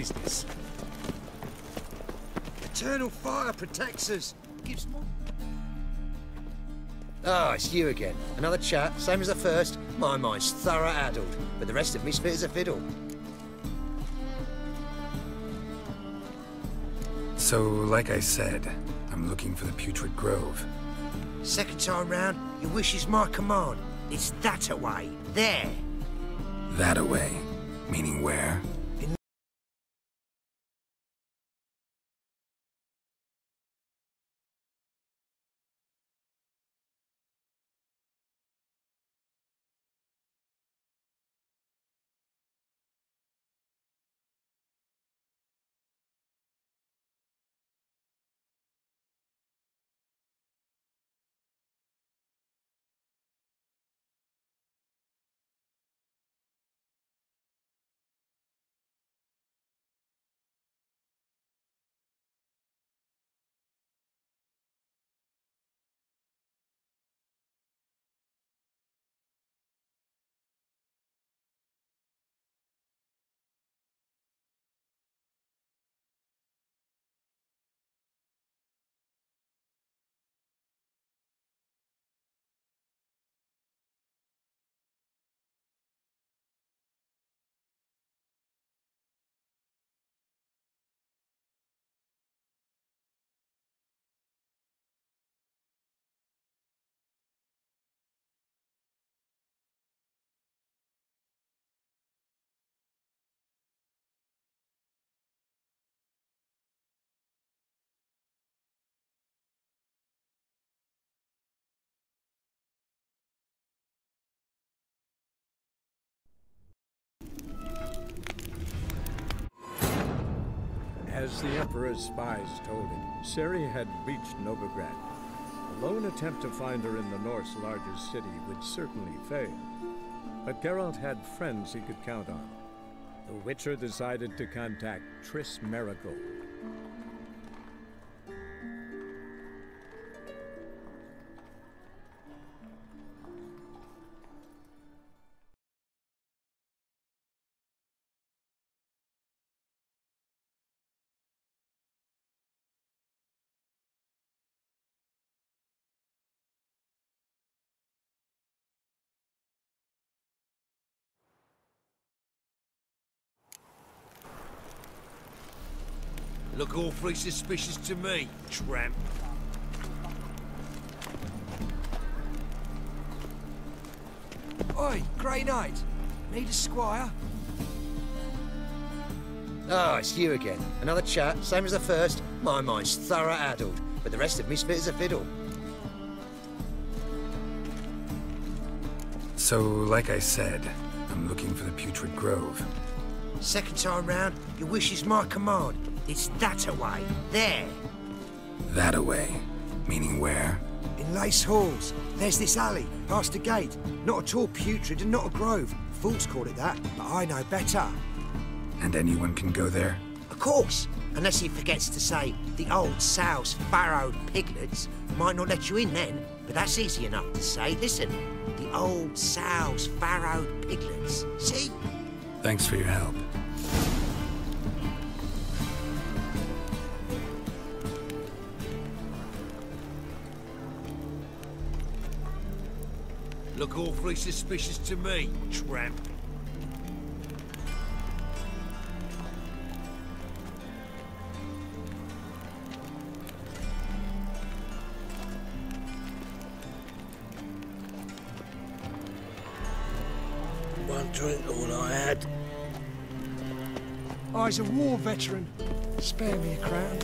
business. Eternal fire protects us. Gives more... Ah, it's you again. Another chat, same as the first. My mind's thorough addled, but the rest of me's fit as a fiddle. So, like I said, I'm looking for the Putrid Grove. Second time round, your wish is my command. It's that away. There. That away? Meaning where? As the Emperor's spies told him, Ciri had reached Novigrad. A lone attempt to find her in the North's largest city would certainly fail. But Geralt had friends he could count on. The Witcher decided to contact Triss Merigold. Look awfully suspicious to me, tramp. Oi, Grey Knight. Need a squire? Ah, it's you again. Another chat, same as the first. My mind's thorough addled, but the rest of me's fit as a fiddle. So, like I said, I'm looking for the Putrid Grove. Second time round, your wish is my command. It's that away. There. That away? Meaning where? In Lace Halls. There's this alley, past the gate. Not at all putrid and not a grove. Fools call it that, but I know better. And anyone can go there? Of course. Unless he forgets to say the old sow's farrowed piglets. Might not let you in then, but that's easy enough to say. Listen, the old sow's farrowed piglets. See? Thanks for your help. Look awfully suspicious to me, tramp. One drink all I had. I's a war veteran. Spare me a crown.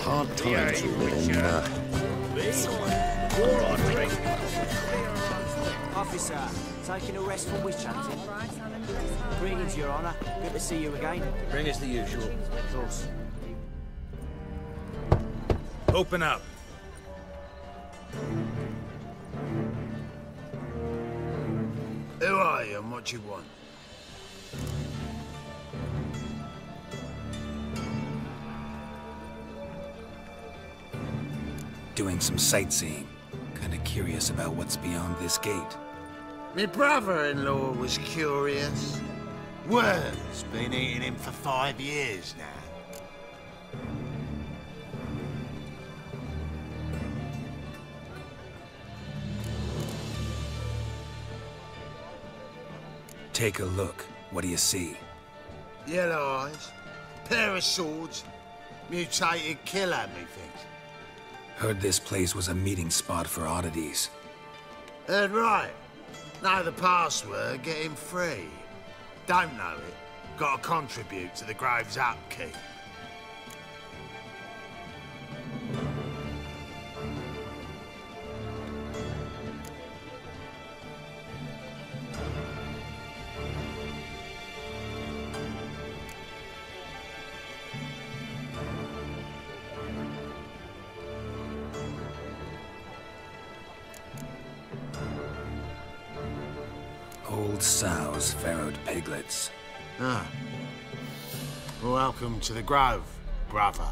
Hard times, remember. All right, drink. Officer, taking a rest from witch hunting. Greetings, Your Honour. Good to see you again. Bring us the usual. Of course. Open up. Who are you and what do you want? Doing some sightseeing. Kinda curious about what's beyond this gate. My brother-in-law was curious. Worm's been eating him for 5 years now. Take a look. What do you see? Yellow eyes, pair of swords, mutated killer, methinks. Heard this place was a meeting spot for oddities. Heard right. Know the password, get him free. Don't know it, gotta contribute to the Grove's upkeep. Old sows farrowed piglets. Ah. Welcome to the Grove, brother.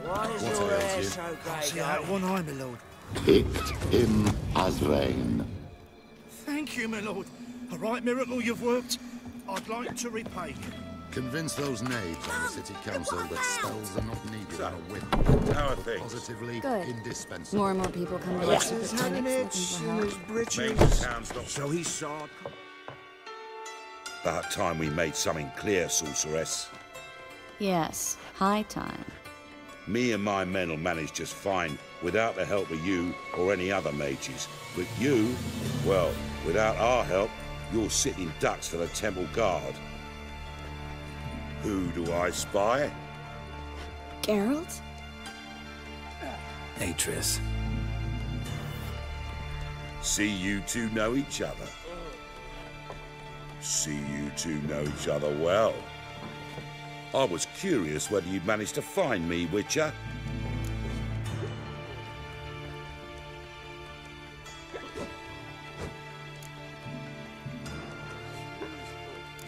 Why is your hair so grey? See that one eye, my lord. Picked him as rain. Thank you, my lord. A right miracle you've worked. I'd like to repay you. Convince those knaves on the city council that spells are not needed on a whim. How are things? Positively Good. indispensable. More and more people come to our super clinics looking for help. Major town's not So he saw. about time we made something clear, sorceress. Yes, high time. Me and my men will manage just fine without the help of you or any other mages. But you, well, without our help, you're sitting ducks for the temple guard. Who do I spy? Geralt? Hey, Triss. See you two know each other. See you two know each other well. I was curious whether you'd managed to find me, Witcher.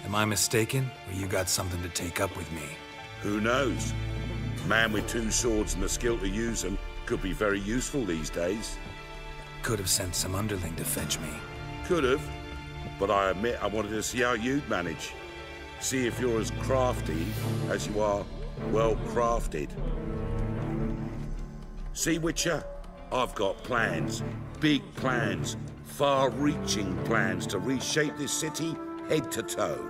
Am I mistaken, or you got something to take up with me? Who knows? A man with 2 swords and the skill to use them could be very useful these days. Could have sent some underling to fetch me. Could have, but I admit I wanted to see how you'd manage. See if you're as crafty as you are well-crafted. See, Witcher? I've got plans. Big plans. Far-reaching plans to reshape this city head to toe.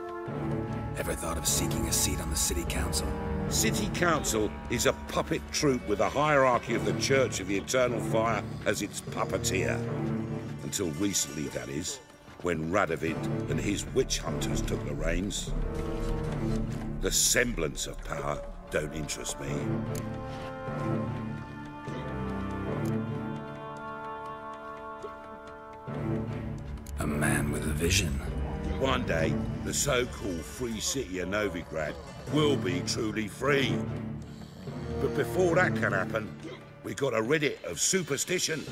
Ever thought of seeking a seat on the city council? City Council is a puppet troupe with the hierarchy of the Church of the Eternal Fire as its puppeteer. Until recently, that is, when Radovid and his witch hunters took the reins. The semblance of power don't interest me. A man with a vision. One day, the so-called free city of Novigrad will be truly free. But before that can happen, we got to rid it of superstition,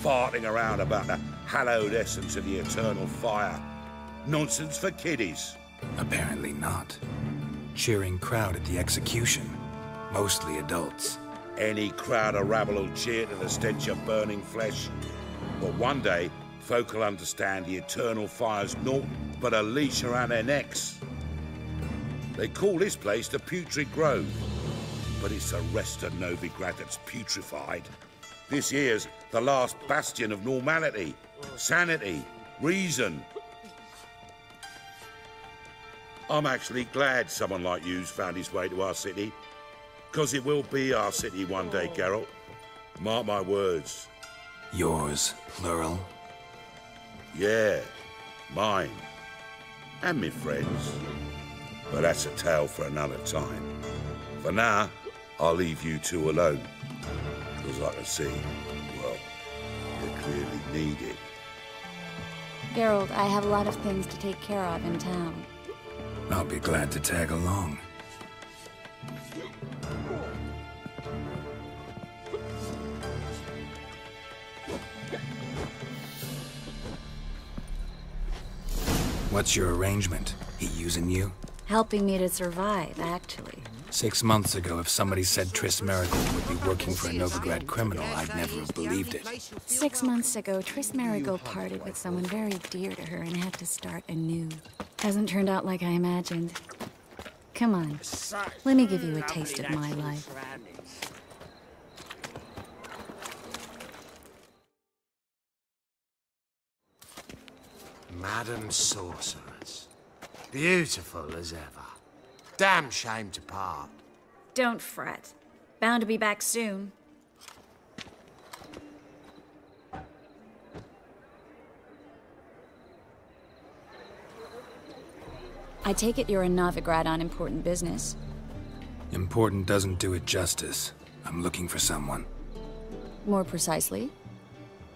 farting around about the hallowed essence of the eternal fire. Nonsense for kiddies. Apparently not. Cheering crowd at the execution. Mostly adults. Any crowd of rabble will cheer to the stench of burning flesh. But one day, folk will understand the eternal fire's naught but a leash around their necks. They call this place the Putrid Grove, but it's the rest of Novigrad that's putrefied. This here's the last bastion of normality, sanity, reason. I'm actually glad someone like you's found his way to our city. Because it will be our city one day, Geralt. Mark my words. Yours, plural? Yeah, mine. And me friends. But that's a tale for another time. For now, I'll leave you two alone. Because I can see, well, you clearly need it. Geralt, I have a lot of things to take care of in town. I'll be glad to tag along. What's your arrangement? He using you? Helping me to survive, actually. 6 months ago, if somebody said Triss Merigold would be working for a Novigrad criminal, I'd never have believed it. 6 months ago, Triss Merigold parted with someone very dear to her and had to start anew. Hasn't turned out like I imagined. Come on, let me give you a taste of my life. Madam Sorceress. Beautiful as ever. Damn shame to part. Don't fret. Bound to be back soon. I take it you're in Novigrad on important business. Important doesn't do it justice. I'm looking for someone. More precisely?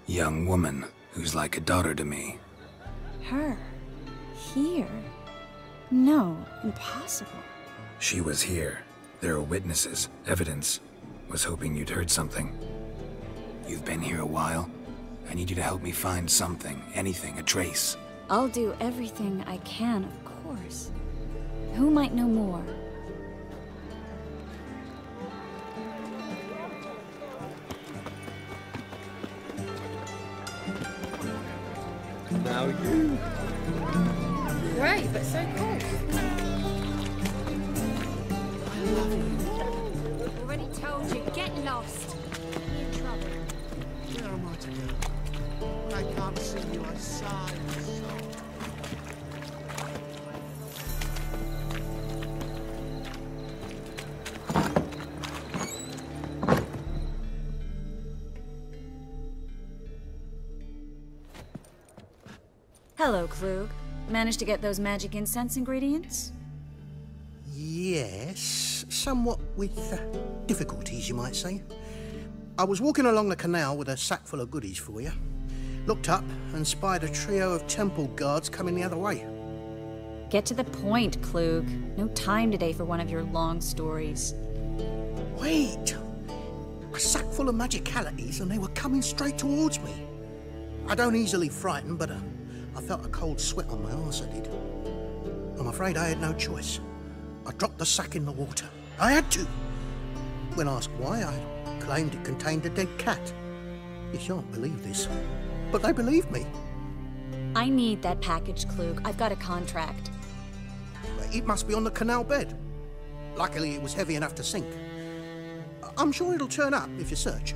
Young woman who's like a daughter to me. Her? Here? No, impossible. She was here. There are witnesses, evidence. Was hoping you'd heard something. You've been here a while. I need you to help me find something, anything, a trace. I'll do everything I can, of course. Who might know more? Now you. Great, but so cool. Already told you, get lost. You're in trouble. Where am I to go? When I can't see you, I sigh and sob. Hello, Klug. Managed to get those magic incense ingredients? Yes, somewhat with difficulties, you might say. I was walking along the canal with a sack full of goodies for you. Looked up and spied a trio of temple guards coming the other way. Get to the point, Klug. No time today for one of your long stories. Wait! A sack full of magicalities and they were coming straight towards me. I don't easily frighten, but I felt a cold sweat on my arse, I did. I'm afraid I had no choice. I dropped the sack in the water. I had to. When asked why, I claimed it contained a dead cat. You shan't believe this, but they believed me. I need that package, Klug. I've got a contract. It must be on the canal bed. Luckily, it was heavy enough to sink. I'm sure it'll turn up if you search.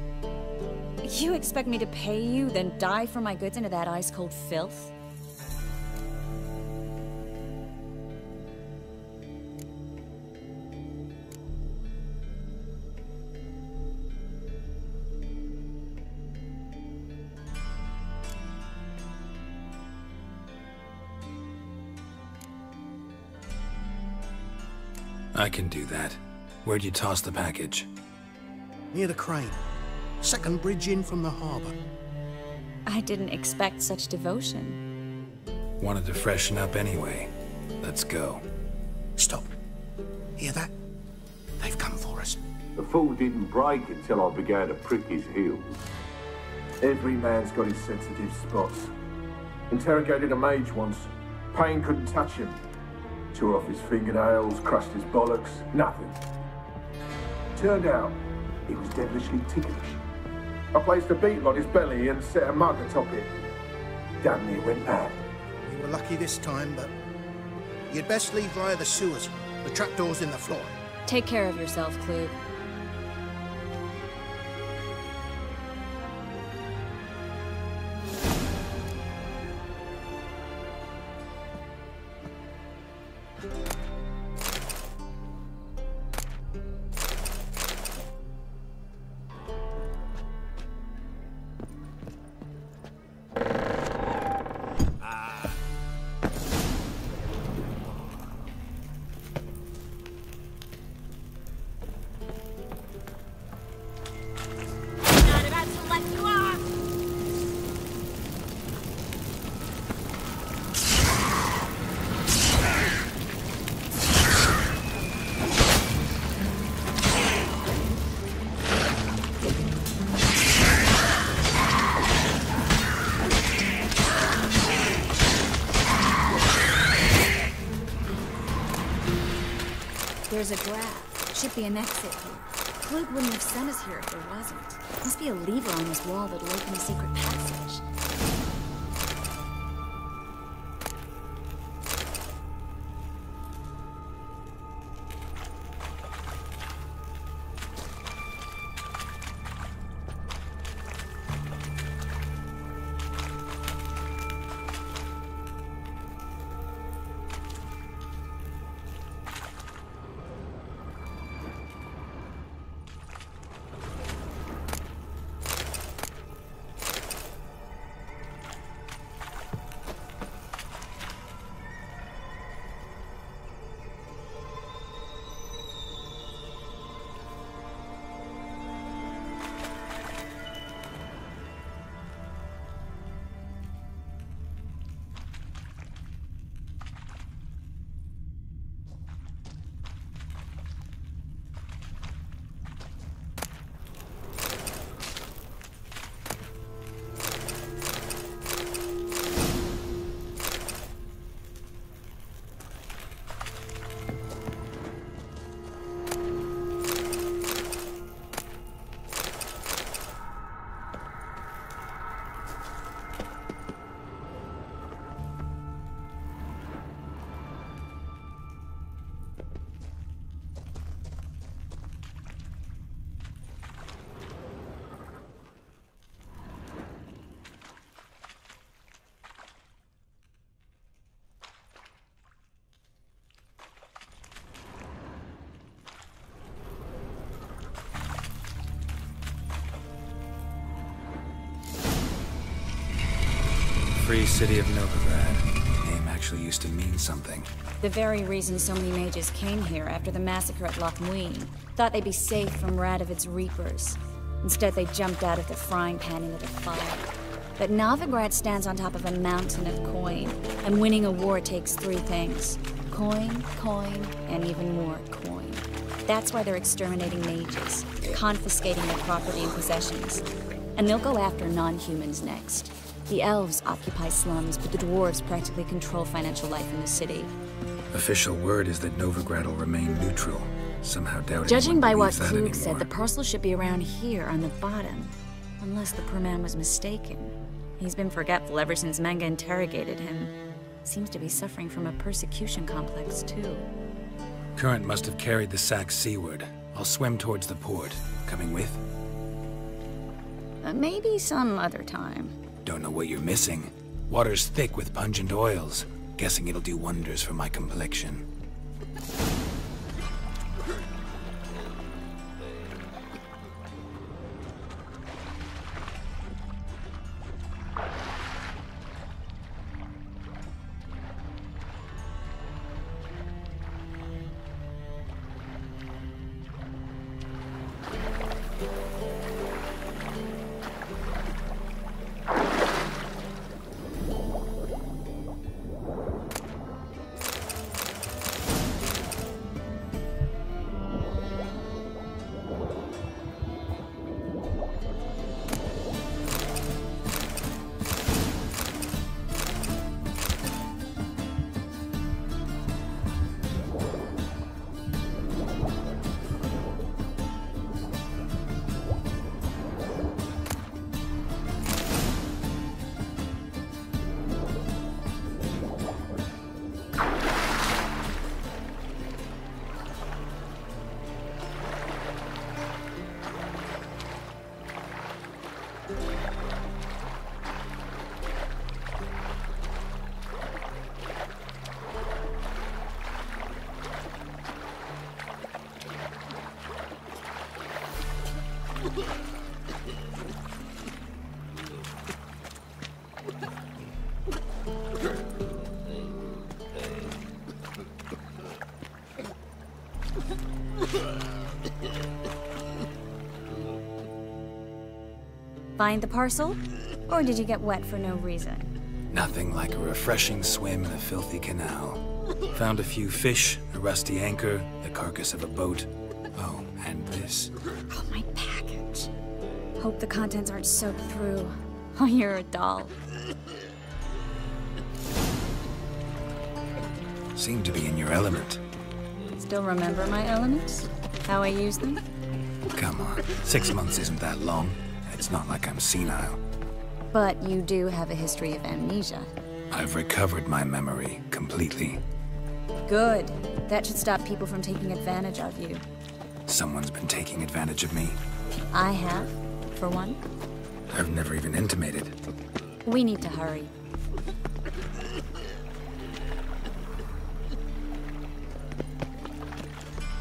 You expect me to pay you, then dive for my goods into that ice-cold filth? I can do that. Where'd you toss the package? Near the crane. Second bridge in from the harbour. I didn't expect such devotion. Wanted to freshen up anyway. Let's go. Stop. Hear that? They've come for us. The fool didn't break until I began to prick his heels. Every man's got his sensitive spots. Interrogated a mage once. Pain couldn't touch him. Tore off his fingernails, crushed his bollocks, nothing. Turned out, he was devilishly ticklish. I placed a beetle on his belly and set a mug atop it. Damn near went mad. You were lucky this time, but you'd best leave via the sewers. The trapdoor's in the floor. Take care of yourself, Klug. There's a graph. Should be an exit here. Klug wouldn't have sent us here if there wasn't. Must be a lever on this wall that'll open a secret passage. Free city of Novigrad. The name actually used to mean something. The very reason so many mages came here after the massacre at Loch Muin. Thought they'd be safe from Radovid's reapers. Instead, they jumped out of the frying pan into the fire. But Novigrad stands on top of a mountain of coin, and winning a war takes three things. Coin, coin, and even more coin. That's why they're exterminating mages, confiscating their property and possessions. And they'll go after non-humans next. The elves occupy slums, but the dwarves practically control financial life in the city. Official word is that Novigrad will remain neutral. Somehow doubting. Judging by what Klug Klug said, the parcel should be around here on the bottom. Unless the poor man was mistaken. He's been forgetful ever since Manga interrogated him. Seems to be suffering from a persecution complex, too. Current must have carried the sack seaward. I'll swim towards the port. Coming with? Maybe some other time. Don't know what you're missing. Water's thick with pungent oils. Guessing it'll do wonders for my complexion. Find the parcel? Or did you get wet for no reason? Nothing like a refreshing swim in a filthy canal. Found a few fish, a rusty anchor, the carcass of a boat. Oh, and this. Oh, my package. Hope the contents aren't soaked through. Oh, you're a doll. Seem to be in your element. Still remember my elements? How I use them? Come on, 6 months isn't that long. It's not like I'm senile. But you do have a history of amnesia. I've recovered my memory completely. Good. That should stop people from taking advantage of you. Someone's been taking advantage of me. I have, for one. I've never even intimated. We need to hurry.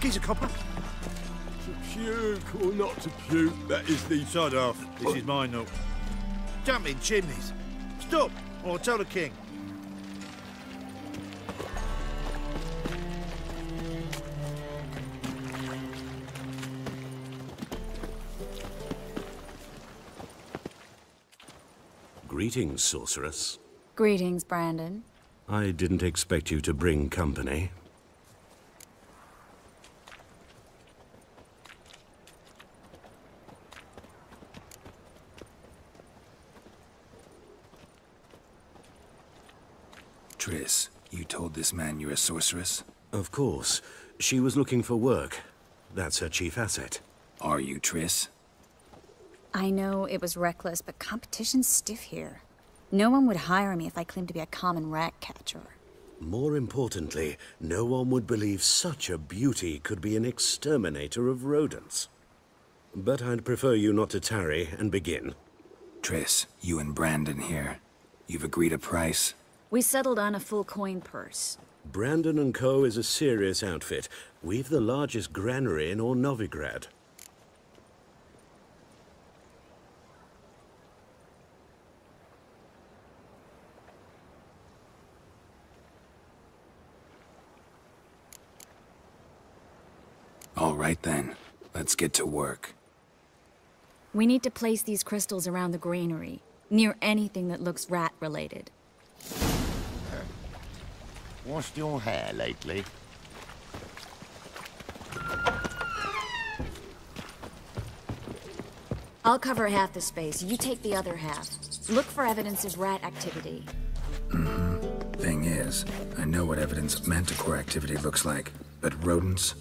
Here's a copper. To puke or not to puke, that is the... Sod off. This is mine, look. Jump in chimneys. Stop, or I'll tell the king. Greetings, sorceress. Greetings, Brandon. I didn't expect you to bring company. Triss, you told this man you're a sorceress? Of course. She was looking for work. That's her chief asset. Are you, Triss? I know it was reckless, but competition's stiff here. No one would hire me if I claimed to be a common rat catcher. More importantly, no one would believe such a beauty could be an exterminator of rodents. But I'd prefer you not to tarry and begin. Triss, you and Brandon here. You've agreed a price? We settled on a full coin purse. Brandon & Co. is a serious outfit. We've the largest granary in all Novigrad. All right then, let's get to work. We need to place these crystals around the granary, near anything that looks rat-related. Washed your hair lately? I'll cover half the space, you take the other half. Look for evidence of rat activity. Thing is, I know what evidence of manticore activity looks like, but rodents?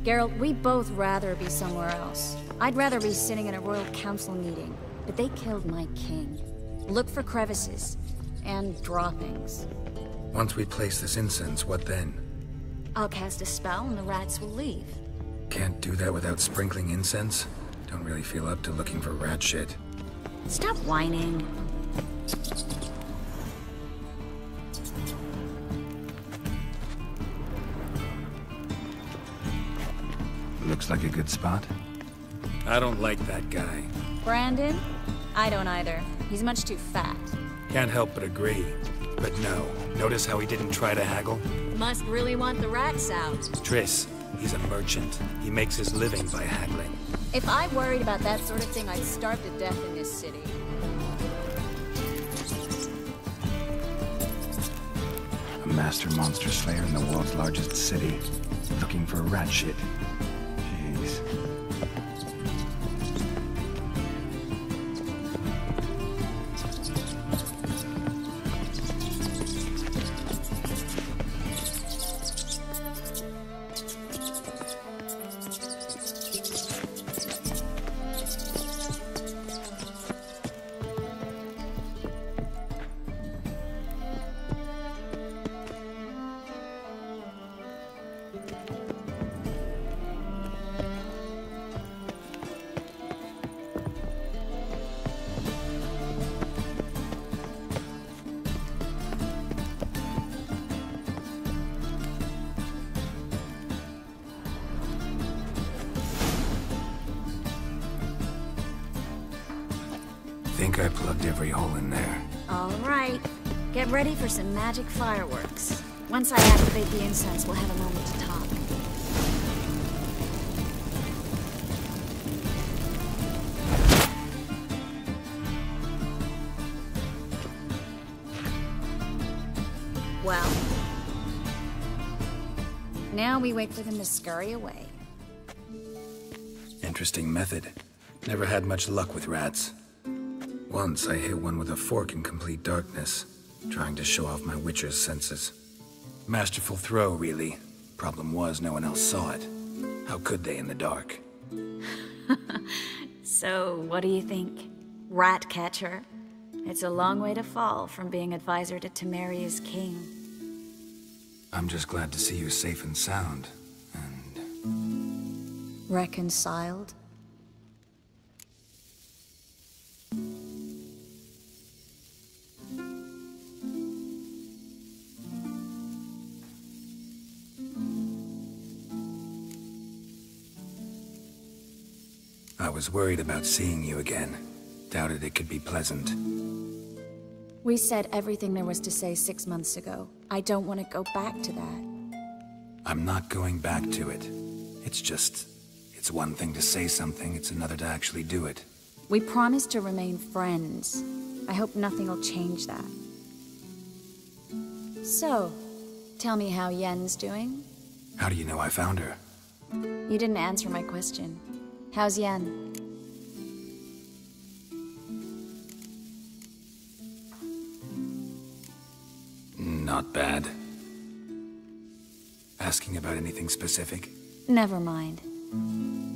Geralt, we'd both rather be somewhere else. I'd rather be sitting in a royal council meeting, but they killed my king. Look for crevices, and droppings. Once we place this incense, what then? I'll cast a spell and the rats will leave. Can't do that without sprinkling incense? Don't really feel up to looking for rat shit. Stop whining. Looks like a good spot. I don't like that guy. Brandon? I don't either. He's much too fat. Can't help but agree. But no, notice how he didn't try to haggle? Must really want the rats out. Triss, he's a merchant. He makes his living by haggling. If I worried about that sort of thing, I'd starve to death in this city. A master monster slayer in the world's largest city. Looking for rat shit. Jeez. Think I plugged every hole in there. All right. Get ready for some magic fireworks. Once I activate the incense, we'll have a moment to talk. Well, now we wait for them to scurry away. Interesting method. Never had much luck with rats. Once I hit one with a fork in complete darkness, trying to show off my witcher's senses. Masterful throw, really. Problem was, no one else saw it. How could they in the dark? So, what do you think? Rat catcher? It's a long way to fall from being advisor to Temeria's king. I'm just glad to see you safe and sound, and... Reconciled? I was worried about seeing you again. Doubted it could be pleasant. We said everything there was to say 6 months ago. I don't want to go back to that. I'm not going back to it. It's just... It's one thing to say something, it's another to actually do it. We promised to remain friends. I hope nothing will change that. So, tell me how Yen's doing? How do you know I found her? You didn't answer my question. How's Yen? Not bad. Asking about anything specific? Never mind.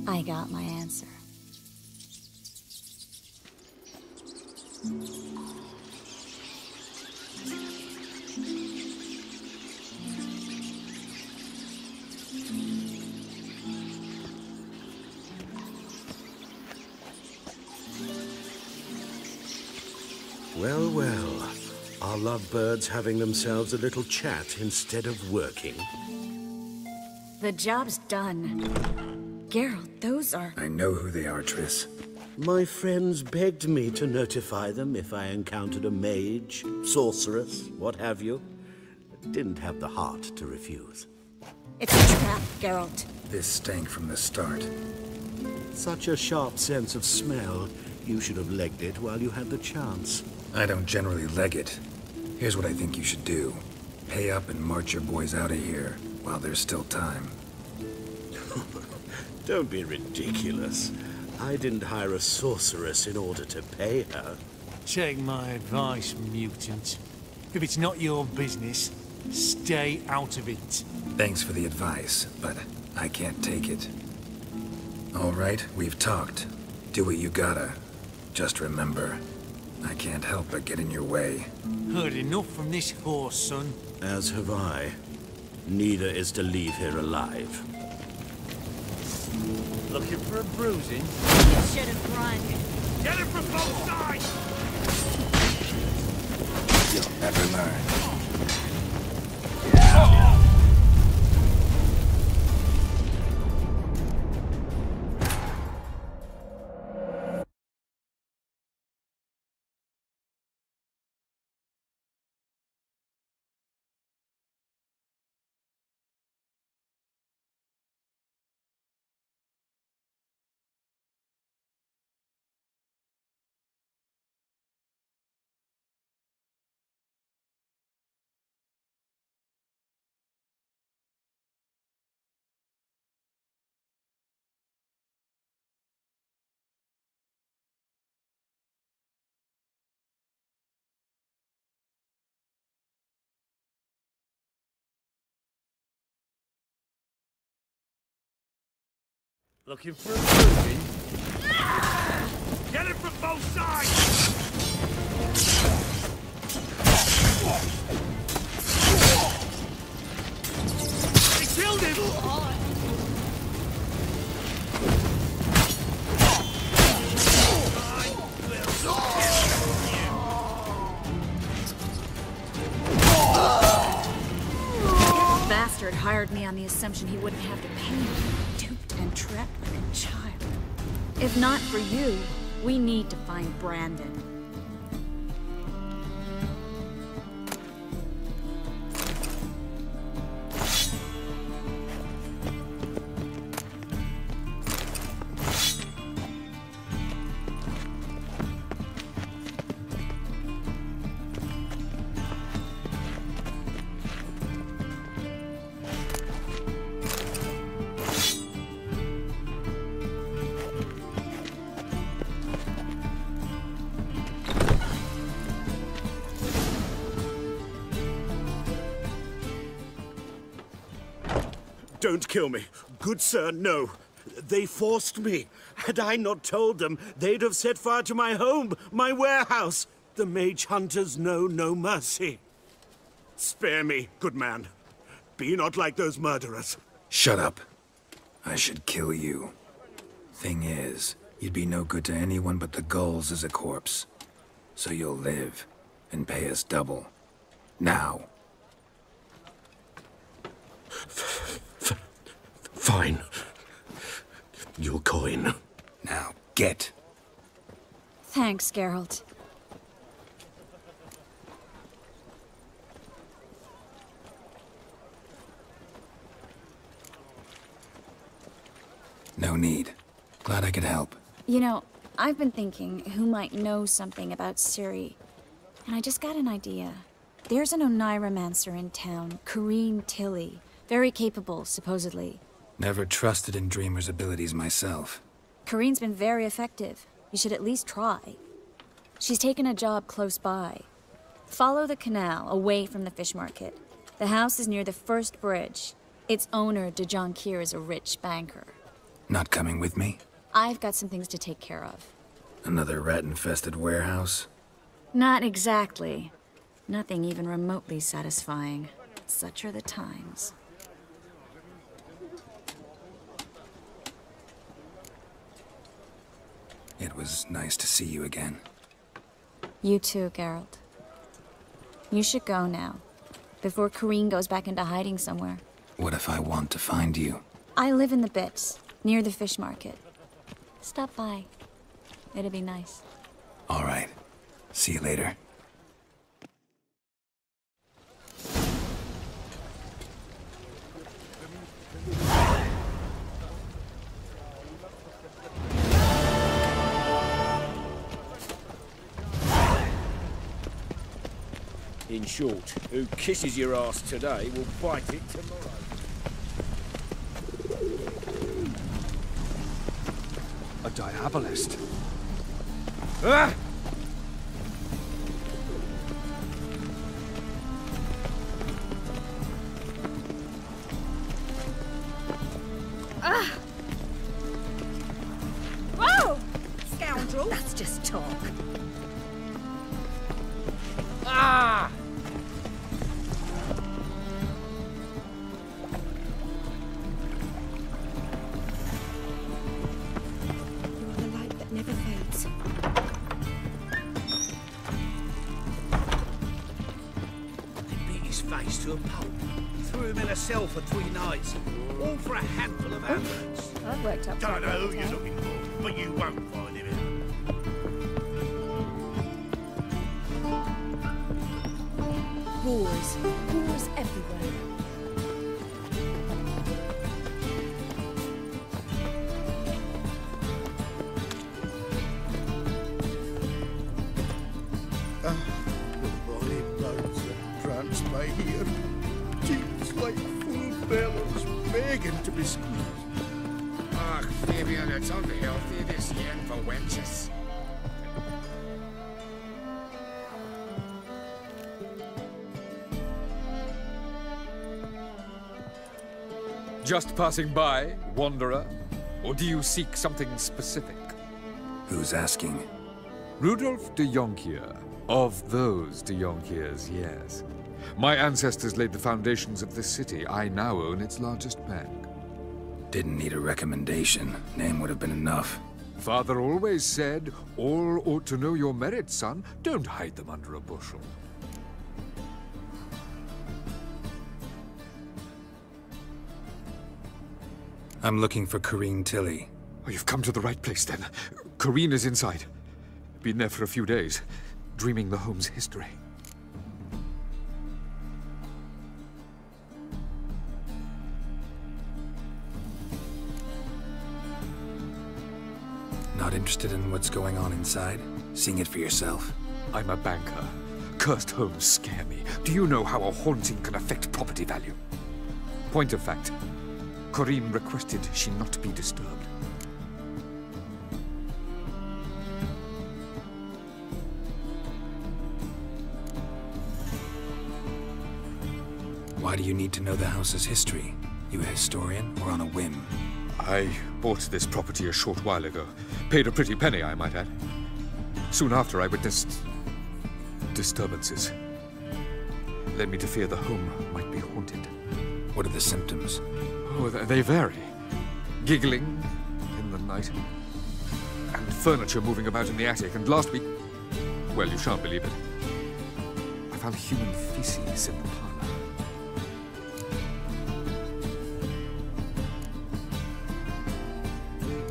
I got my answer. Well, well. Are lovebirds having themselves a little chat instead of working? The job's done. Geralt, those are... I know who they are, Triss. My friends begged me to notify them if I encountered a mage, sorceress, what have you. Didn't have the heart to refuse. It's a trap, Geralt. This stank from the start. Such a sharp sense of smell. You should have legged it while you had the chance. I don't generally leg it. Here's what I think you should do. Pay up and march your boys out of here while there's still time. Don't be ridiculous. I didn't hire a sorceress in order to pay her. Take my advice, mutant. If it's not your business, stay out of it. Thanks for the advice, but I can't take it. All right, we've talked. Do what you gotta. Just remember, I can't help but get in your way. Heard enough from this horse, son. As have I. Neither is to leave here alive. Looking for a bruising? You should have run. Get him from both sides! You'll never learn. Looking for a bruising? Get him from both sides! They killed him! The bastard hired me on the assumption he wouldn't have to pay me. Duped and trapped like a child. If not for you, we need to find Brandon. Don't kill me. Good sir, no. They forced me. Had I not told them, they'd have set fire to my home, my warehouse. The mage hunters know no mercy. Spare me, good man. Be not like those murderers. Shut up. I should kill you. Thing is, you'd be no good to anyone but the gulls as a corpse. So you'll live and pay us double. Now. Fine. Your coin. Now, get. Thanks, Geralt. No need. Glad I could help. You know, I've been thinking who might know something about Ciri. And I just got an idea. There's an Oneiromancer in town, Corrine Tilly. Very capable, supposedly. Never trusted in Dreamer's abilities myself. Corrine's been very effective. You should at least try. She's taken a job close by. Follow the canal, away from the fish market. The house is near the first bridge. Its owner, de Jonquier, is a rich banker. Not coming with me? I've got some things to take care of. Another rat-infested warehouse? Not exactly. Nothing even remotely satisfying. Such are the times. It was nice to see you again. You too, Geralt. You should go now, before Corrine goes back into hiding somewhere. What if I want to find you? I live in the Bits, near the fish market. Stop by. It'd be nice. All right. See you later. In short, who kisses your ass today will bite it tomorrow. A diabolist. Ah! Ah! Whoa! Scoundrel! That's just talk. Ah! You're the light that never fades. They beat his face to a pulp. Threw him in a cell for 3 nights. All for a handful of amulets. That worked out. Don't know who you're looking for, but you won't find him out. Whores everywhere. Bonnie boats and trance by here. Teams like full bellows begging to be squeezed. Ach, Fabian, it's unhealthy this yen for wenches. Just passing by, wanderer? Or do you seek something specific? Who's asking? Rudolf de Jonquier. Of those de Jonquiers, yes. My ancestors laid the foundations of this city. I now own its largest bank. Didn't need a recommendation. Name would have been enough. Father always said, all ought to know your merits, son. Don't hide them under a bushel. I'm looking for Corrine Tilly. Oh, you've come to the right place, then. Corrine is inside. Been there for a few days, dreaming the home's history. Not interested in what's going on inside? Seeing it for yourself? I'm a banker. Cursed homes scare me. Do you know how a haunting can affect property value? Point of fact, Corrine requested she not be disturbed. Why do you need to know the house's history? You a historian or on a whim? I bought this property a short while ago. Paid a pretty penny, I might add. Soon after, I witnessed disturbances. Led me to fear the home might be haunted. What are the symptoms? Oh, they vary. Giggling in the night, and furniture moving about in the attic, and last week, well, you shan't believe it, I found human feces in the parlor.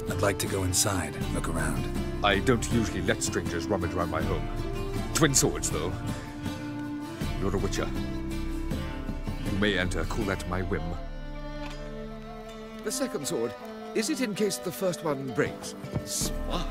I'd like to go inside, look around. I don't usually let strangers rummage around my home. Twin swords, though. You're a witcher. You may enter, call that my whim. The second sword, is it in case the first one breaks? Smart.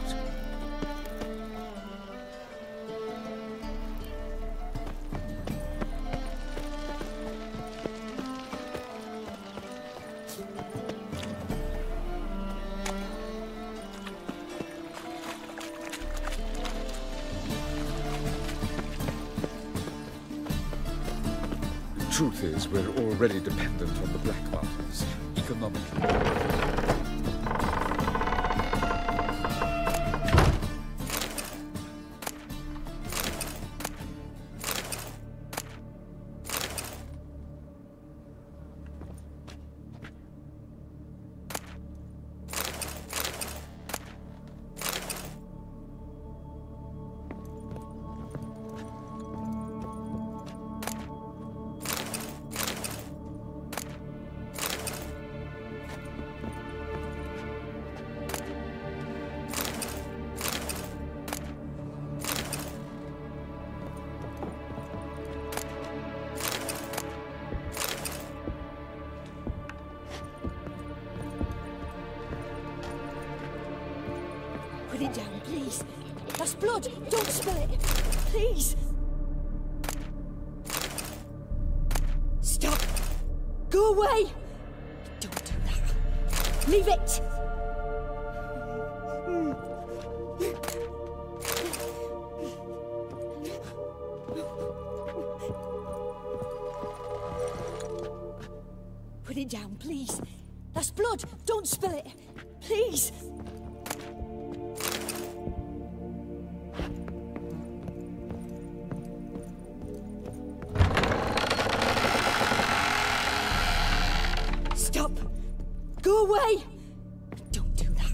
Truth is, we're already dependent on the black markets, economically. Put it down, please. That's blood. Don't spill it. Please. Stop. Go away. Don't do that. Leave it. Put it down, please. That's blood. Don't spill it. Please. Stop. Go away. Don't do that.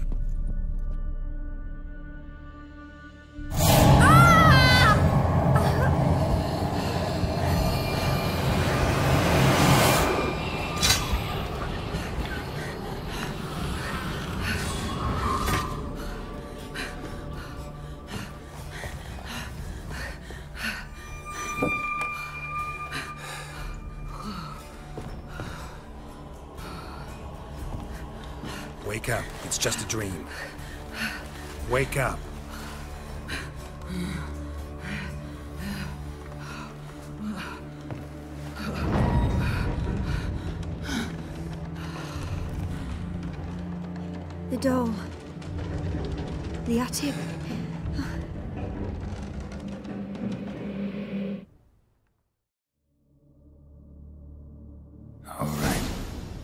Wake up. It's just a dream. Wake up. The doll. The attic. All right.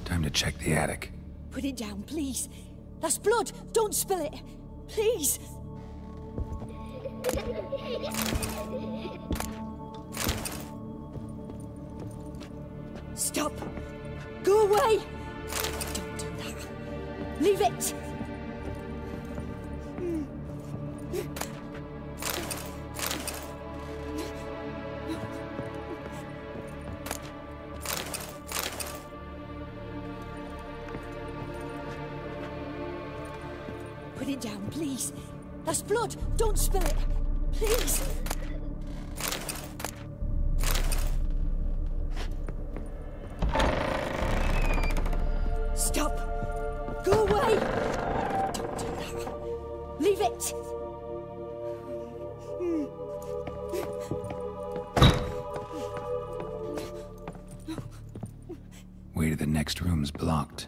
Time to check the attic. Put it down, please. That's blood. Don't spill it. Please. Stop. Go away. Don't do that. Leave it. Put it down, please. That's blood. Don't spill it. Please. Stop. Go away. Don't do that. Leave it. Way to the next room's blocked.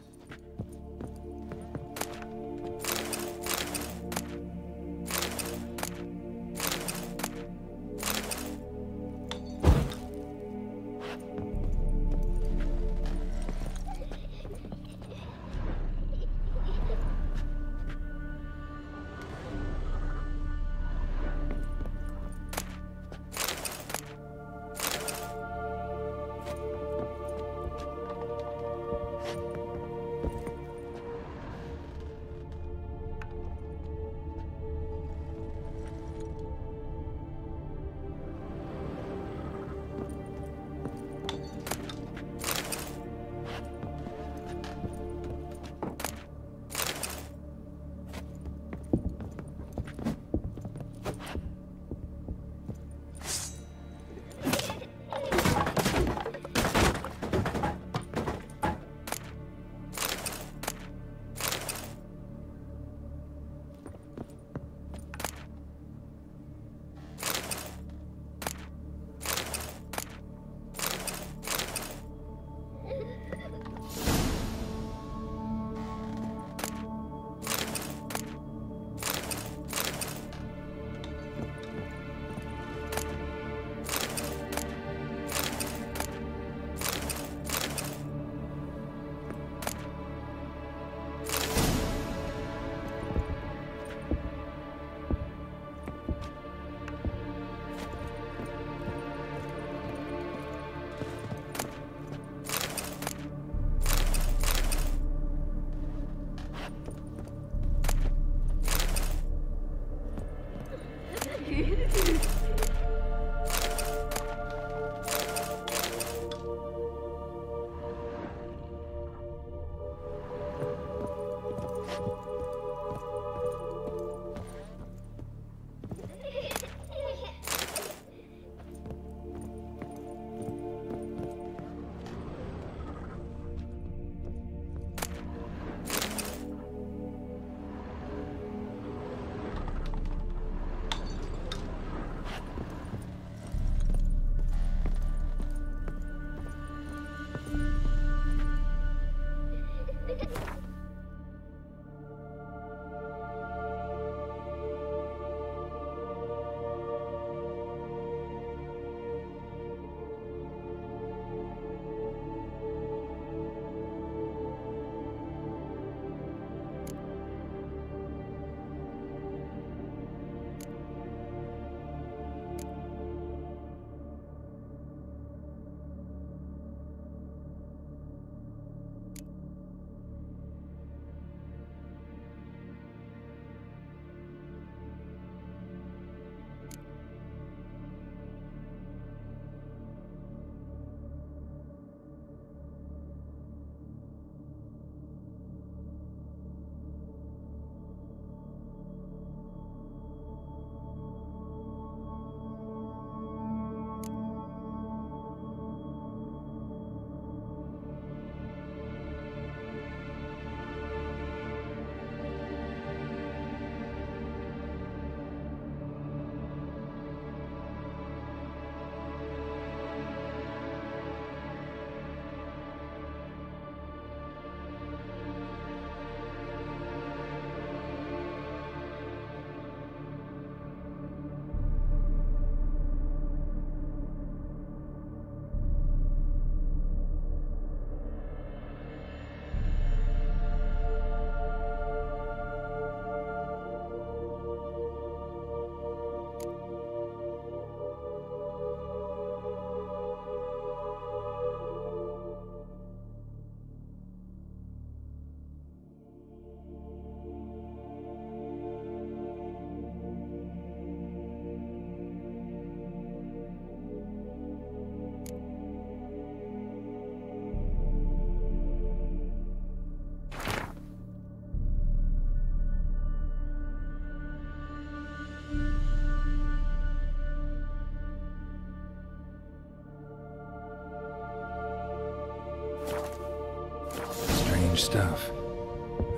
Strange stuff.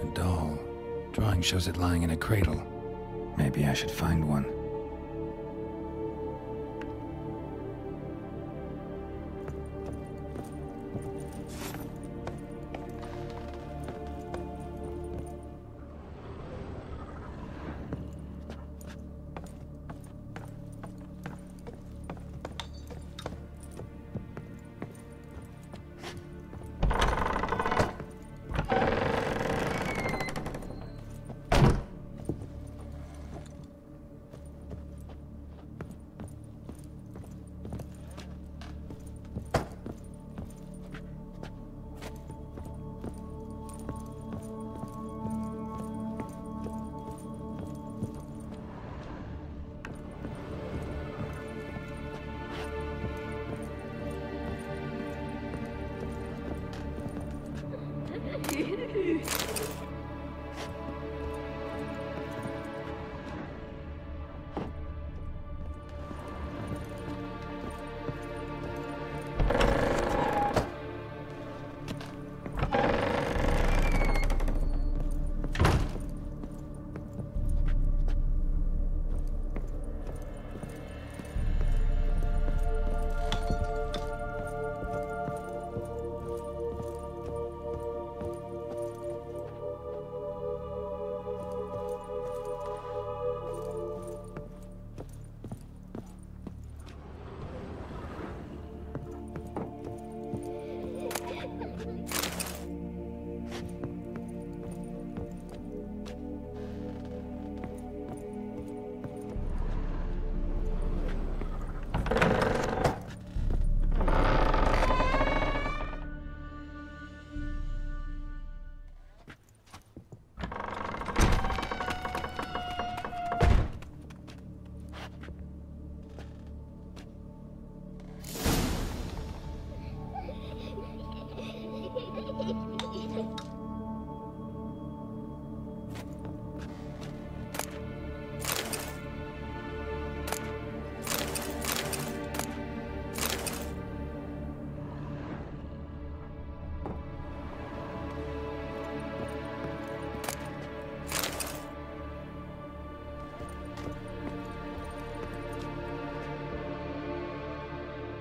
A doll. Drawing shows it lying in a cradle. Maybe I should find one.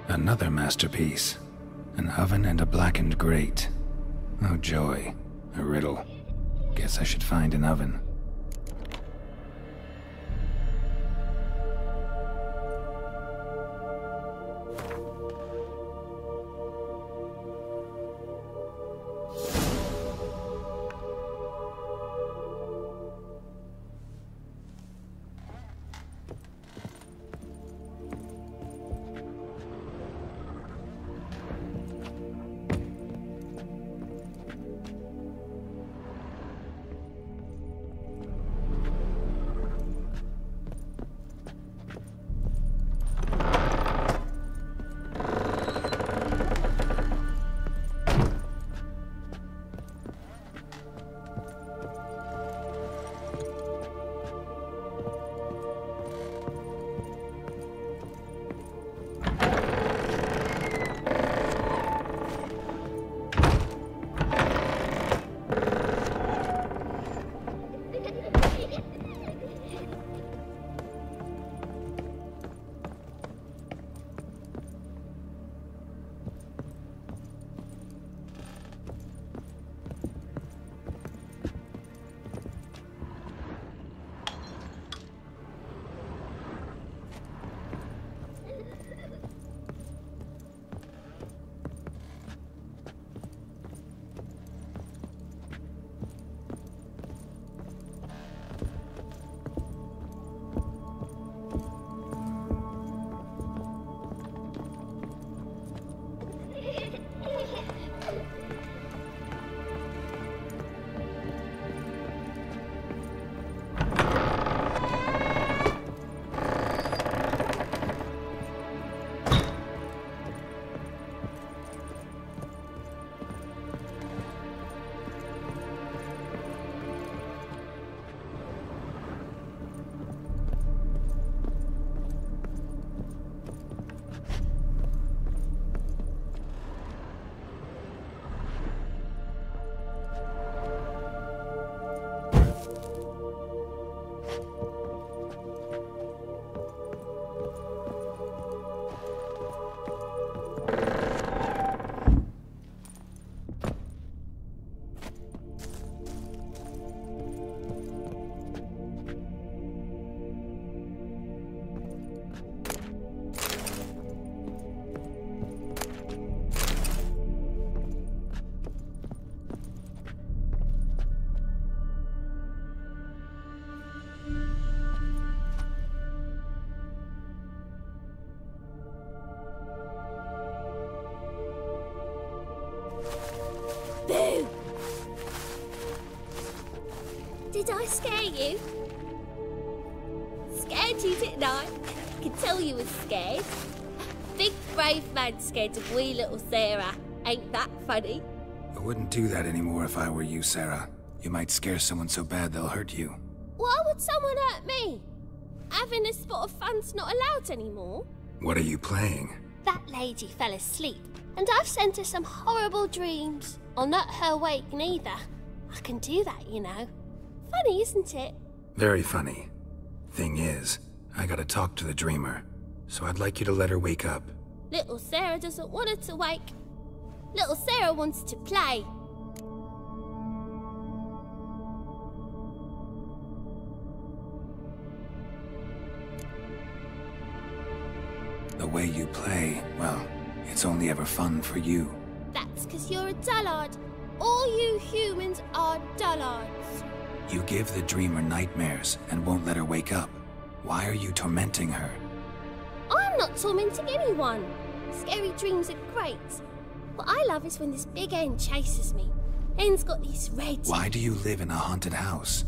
Another masterpiece. An oven and a blackened grate. Oh joy. A riddle. Guess I should find an oven. Did I scare you? Scared you, didn't I? I could tell you was scared. Big brave man scared of wee little Sarah. Ain't that funny? I wouldn't do that anymore if I were you, Sarah. You might scare someone so bad they'll hurt you. Why would someone hurt me? Having a spot of fun's not allowed anymore. What are you playing? That lady fell asleep, and I've sent her some horrible dreams. I'll not her wake neither. I can do that, you know. Funny, isn't it? Very funny. Thing is, I gotta talk to the dreamer, so I'd like you to let her wake up. Little Sarah doesn't want her to wake. Little Sarah wants to play. The way you play, well, it's only ever fun for you. That's because you're a dullard. All you humans are dullards. You give the dreamer nightmares and won't let her wake up. Why are you tormenting her? I'm not tormenting anyone. Scary dreams are great. What I love is when this big hen chases me. Hen's got these red... Why do you live in a haunted house?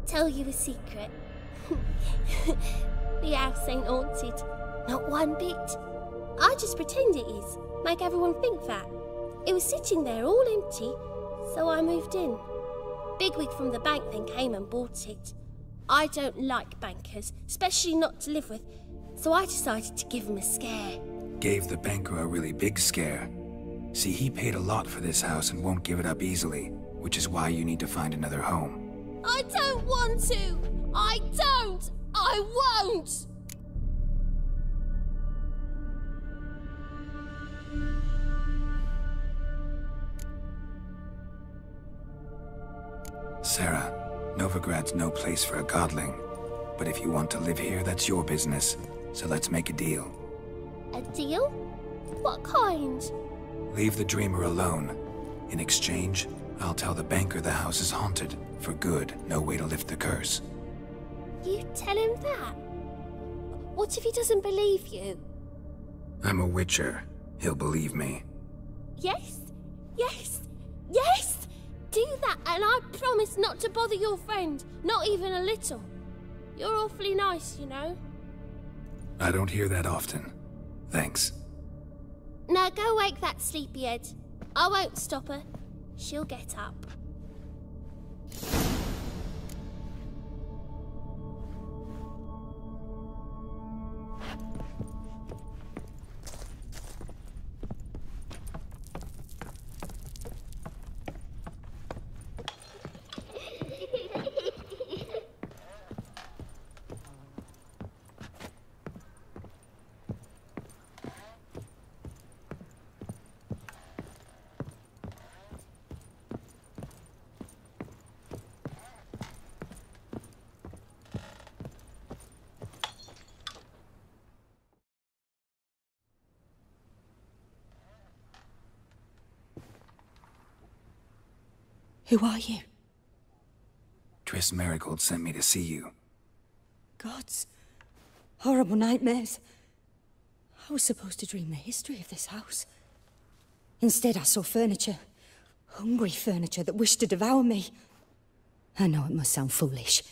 Tell you a secret. The house ain't haunted. Not one bit. I just pretend it is. Make everyone think that. It was sitting there all empty, so I moved in. Bigwig from the bank then came and bought it. I don't like bankers, especially not to live with, so I decided to give him a scare. Gave the banker a really big scare. See, he paid a lot for this house and won't give it up easily, which is why you need to find another home. I don't want to! I don't! I won't! Sarah, Novigrad's no place for a godling. But if you want to live here, that's your business. So let's make a deal. A deal? What kind? Leave the dreamer alone. In exchange, I'll tell the banker the house is haunted. For good, no way to lift the curse. You tell him that? What if he doesn't believe you? I'm a witcher. He'll believe me. Yes? Yes? Yes! Do that, and I promise not to bother your friend. Not even a little. You're awfully nice, you know. I don't hear that often. Thanks. Now go wake that sleepyhead. I won't stop her. She'll get up. Who are you? Triss Merigold sent me to see you. Gods. Horrible nightmares. I was supposed to dream the history of this house. Instead, I saw furniture. Hungry furniture that wished to devour me. I know it must sound foolish,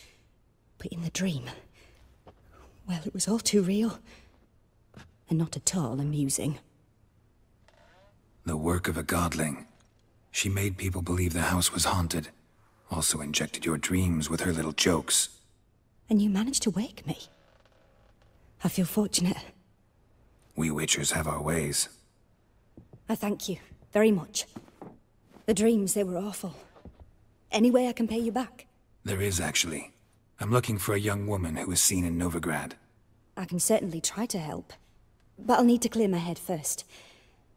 but in the dream, well, it was all too real. And not at all amusing. The work of a godling. She made people believe the house was haunted. Also injected your dreams with her little jokes. And you managed to wake me. I feel fortunate. We witchers have our ways. I thank you very much. The dreams, they were awful. Any way I can pay you back? There is, actually. I'm looking for a young woman who was seen in Novigrad. I can certainly try to help. But I'll need to clear my head first.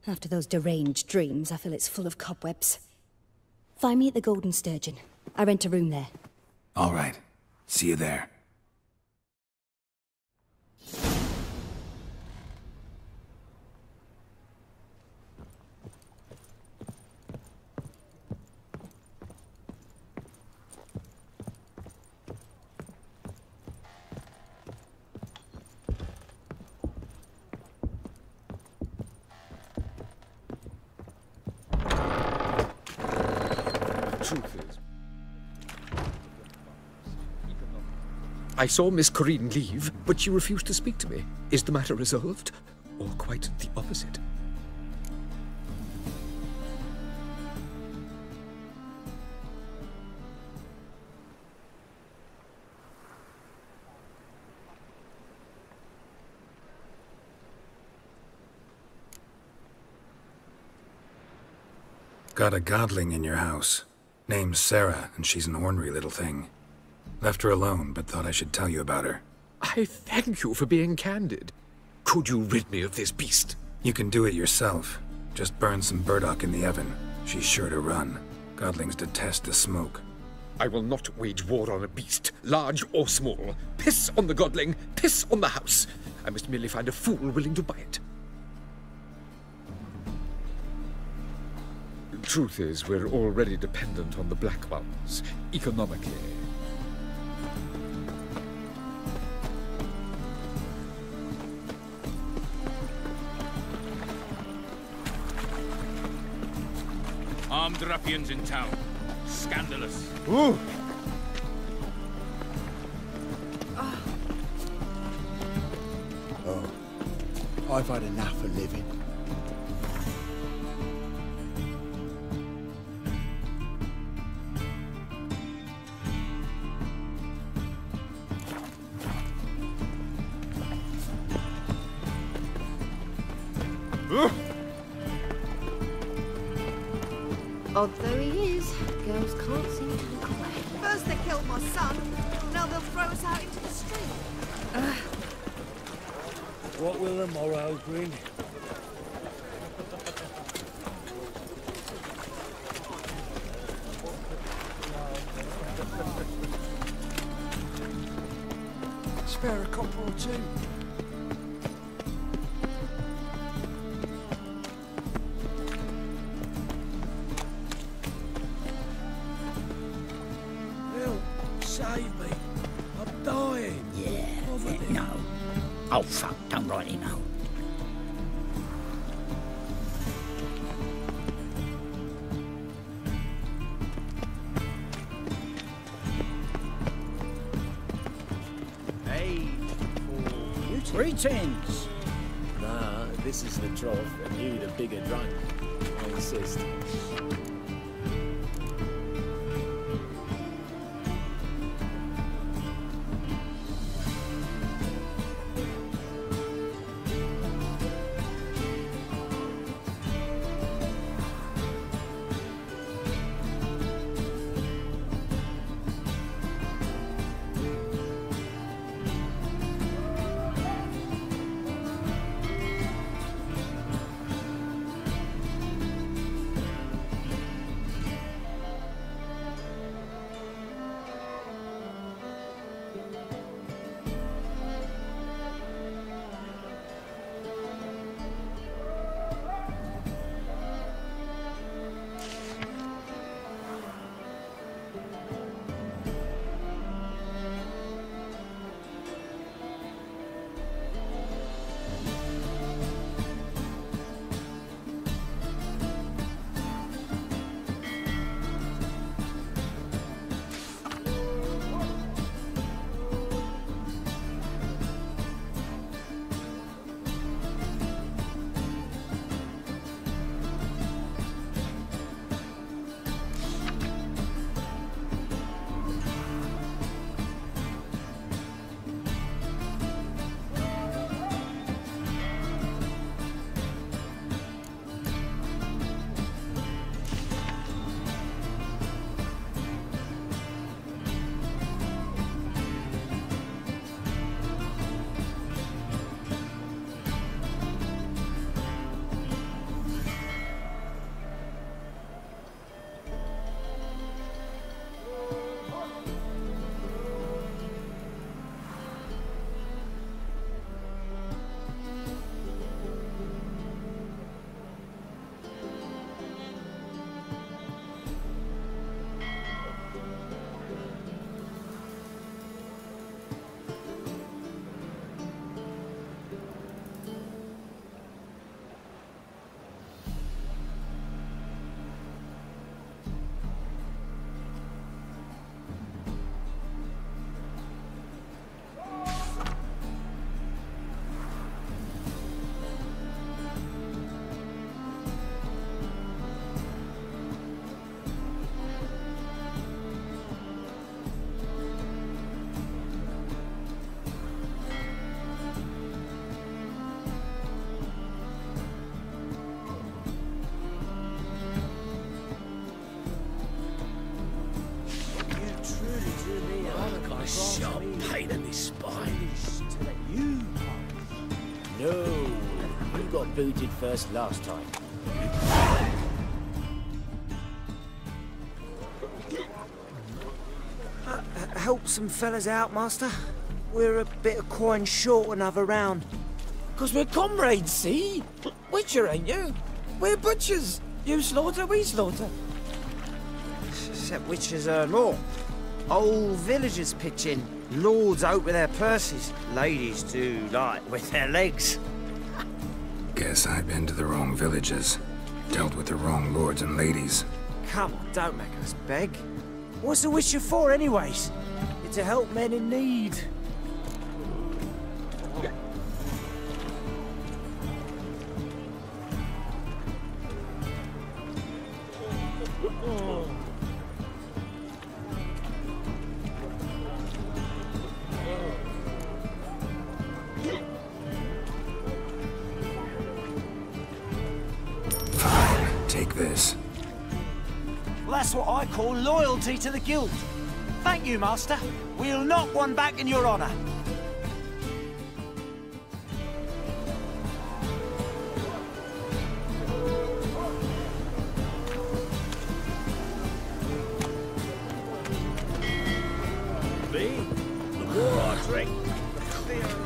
After those deranged dreams, I feel it's full of cobwebs. Find me at the Golden Sturgeon. I rent a room there. All right. See you there. Truth is, I saw Miss Corinne leave, but she refused to speak to me. Is the matter resolved? Or quite the opposite? Got a godling in your house. Name's Sarah, and she's an ornery little thing. Left her alone, but thought I should tell you about her. I thank you for being candid. Could you rid me of this beast? You can do it yourself. Just burn some burdock in the oven. She's sure to run. Godlings detest the smoke. I will not wage war on a beast, large or small. Piss on the godling, piss on the house. I must merely find a fool willing to buy it. The truth is, we're already dependent on the Black Ones, economically. Armed ruffians in town. Scandalous. Ooh! Oh, I've had enough of living. Odd though he is, girls can't seem to look away. First they killed my son, now they'll throw us out into the street. What will the morrow bring? Spare a copper or two. Save me. I'm dying. Yeah, no. Oh, fuck, don't rightly know. Hey, Greetings! nah, this is the trough, and you the bigger drunk. I insist. No, you got booted first last time. Help some fellas out, Master. We're a bit of coin short another round. 'Cause we're comrades, see? Witcher, ain't you? We're butchers. You slaughter, we slaughter. Except witches are law. Old villagers pitch in. Lords out with their purses. Ladies do like with their legs. Guess I've been to the wrong villages. Dealt with the wrong lords and ladies. Come on, don't make us beg. What's a witcher for, anyways? It's to help men in need. Take this. Well, that's what I call loyalty to the guild. Thank you, Master. We'll knock one back in your honor. Me? The more I drink.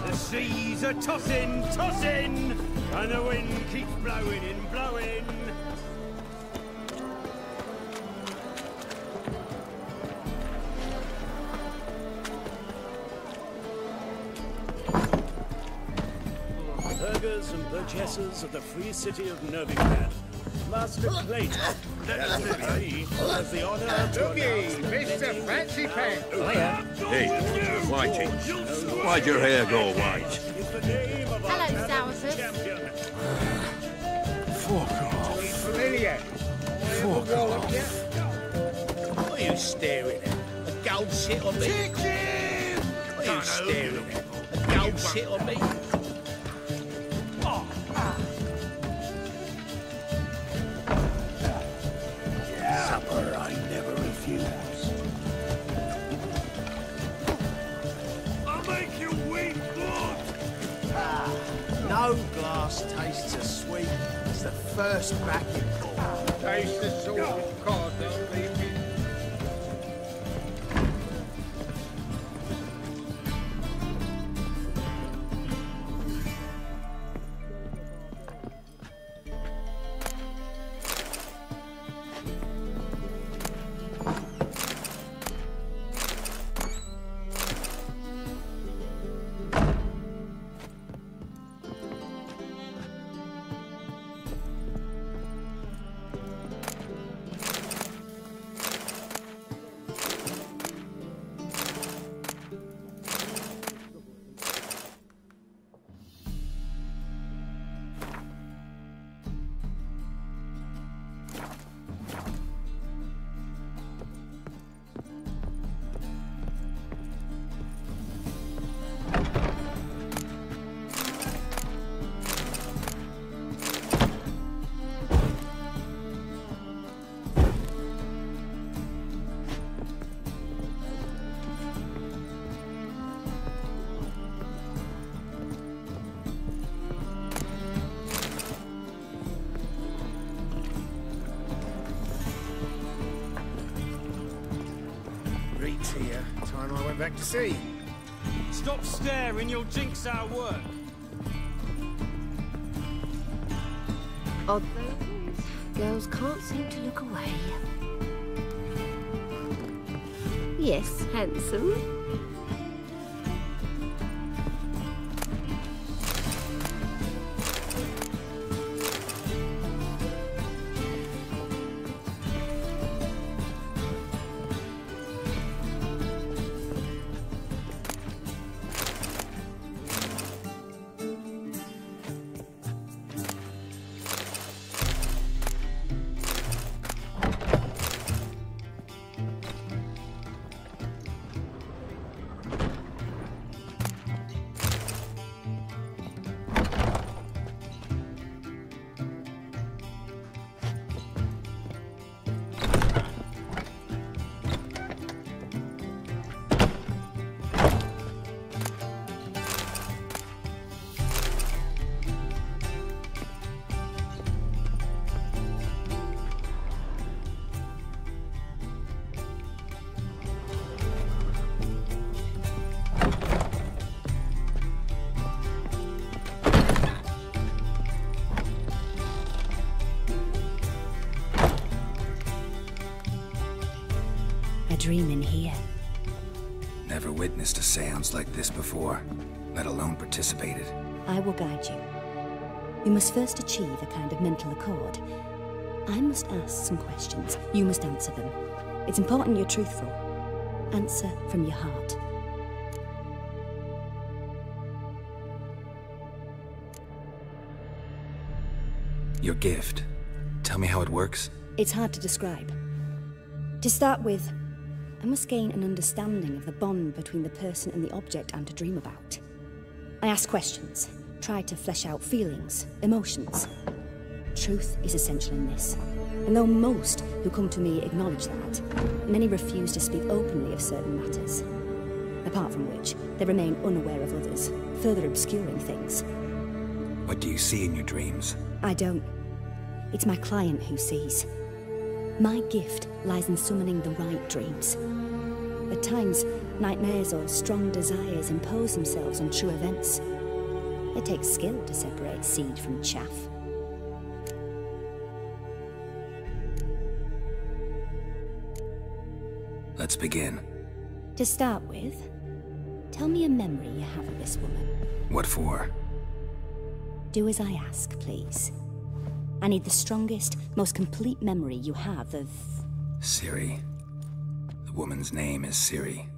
The seas are tossing, tossing, and the wind keeps blowing and blowing. Burghers and burgesses of the free city of Novigrad. Master Clayton, that is me, has the honor to announce the Mr. Fancy Pants. Hey, Whitey, why'd your hair go white? Hello, Sourpuss. Fuck off. Familiar. Fuck off. What are you staring at? A gold shit on me? Chicken! What are you staring at? A gold shit on me? Supper I never refuse. I'll make you weep blood! No glass tastes as sweet as the first backing pour. Taste the salt of cardinal leaving. Here, time I went back to sea. Stop staring, you'll jinx our work. Odd things, girls can't seem to look away. Yes, handsome. witnessed a seance like this before, let alone participated. I will guide you. You must first achieve a kind of mental accord. I must ask some questions. You must answer them. It's important you're truthful. Answer from your heart. Your gift. Tell me how it works. It's hard to describe. To start with, I must gain an understanding of the bond between the person and the object I'm to dream about. I ask questions, try to flesh out feelings, emotions. Truth is essential in this. And though most who come to me acknowledge that, many refuse to speak openly of certain matters. Apart from which, they remain unaware of others, further obscuring things. What do you see in your dreams? I don't. It's my client who sees. My gift lies in summoning the right dreams. At times, nightmares or strong desires impose themselves on true events. It takes skill to separate seed from chaff. Let's begin. To start with, tell me a memory you have of this woman. What for? Do as I ask, please. I need the strongest, most complete memory you have of... Ciri. The woman's name is Ciri.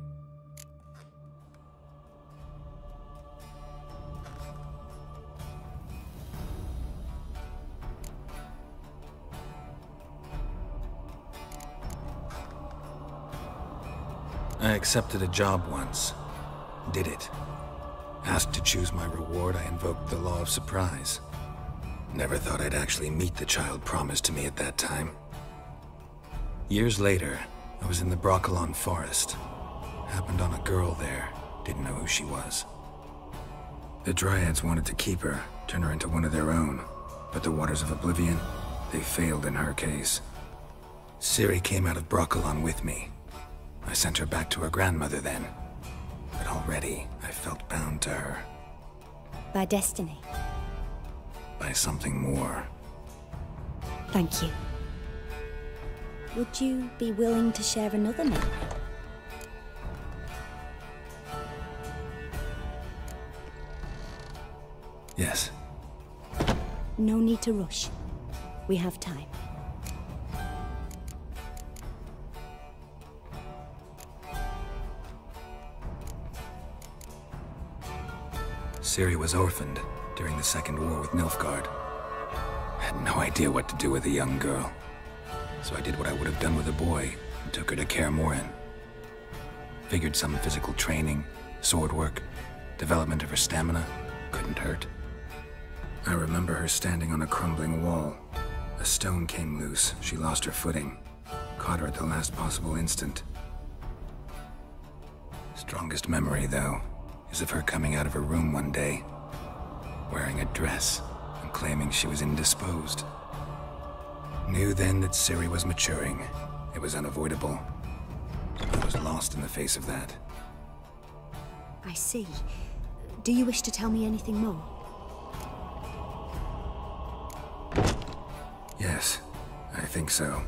I accepted a job once. Did it. Asked to choose my reward, I invoked the law of surprise. Never thought I'd actually meet the child promised to me at that time. Years later, I was in the Broccolon forest. Happened on a girl there. Didn't know who she was. The Dryads wanted to keep her, turn her into one of their own. But the Waters of Oblivion, they failed in her case. Ciri came out of Broccolon with me. I sent her back to her grandmother then. But already, I felt bound to her. By destiny. By something more. Thank you. Would you be willing to share another memory? Yes. No need to rush. We have time. Ciri was orphaned during the Second War with Nilfgaard. Had no idea what to do with a young girl. So I did what I would have done with a boy and took her to Kaer Morhen. Figured some physical training, sword work, development of her stamina couldn't hurt. I remember her standing on a crumbling wall. A stone came loose, she lost her footing. Caught her at the last possible instant. Strongest memory, though, is of her coming out of her room one day, wearing a dress and claiming she was indisposed. Knew then that Ciri was maturing. It was unavoidable. I was lost in the face of that. I see. Do you wish to tell me anything more? Yes, I think so.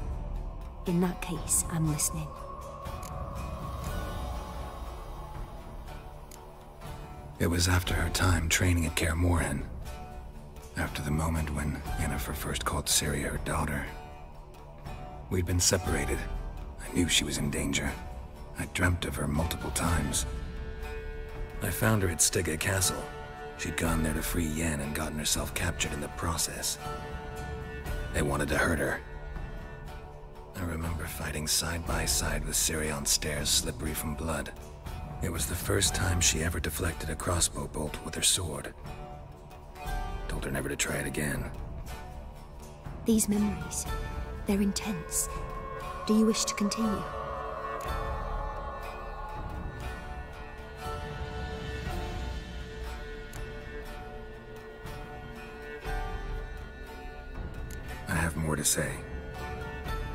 In that case, I'm listening. It was after her time training at Kaer Morhen. After the moment when Yennefer first called Ciri her daughter. We'd been separated. I knew she was in danger. I dreamt of her multiple times. I found her at Stygga Castle. She'd gone there to free Yen and gotten herself captured in the process. They wanted to hurt her. I remember fighting side by side with Ciri on stairs slippery from blood. It was the first time she ever deflected a crossbow bolt with her sword. Told her never to try it again. These memories, they're intense. Do you wish to continue? I have more to say.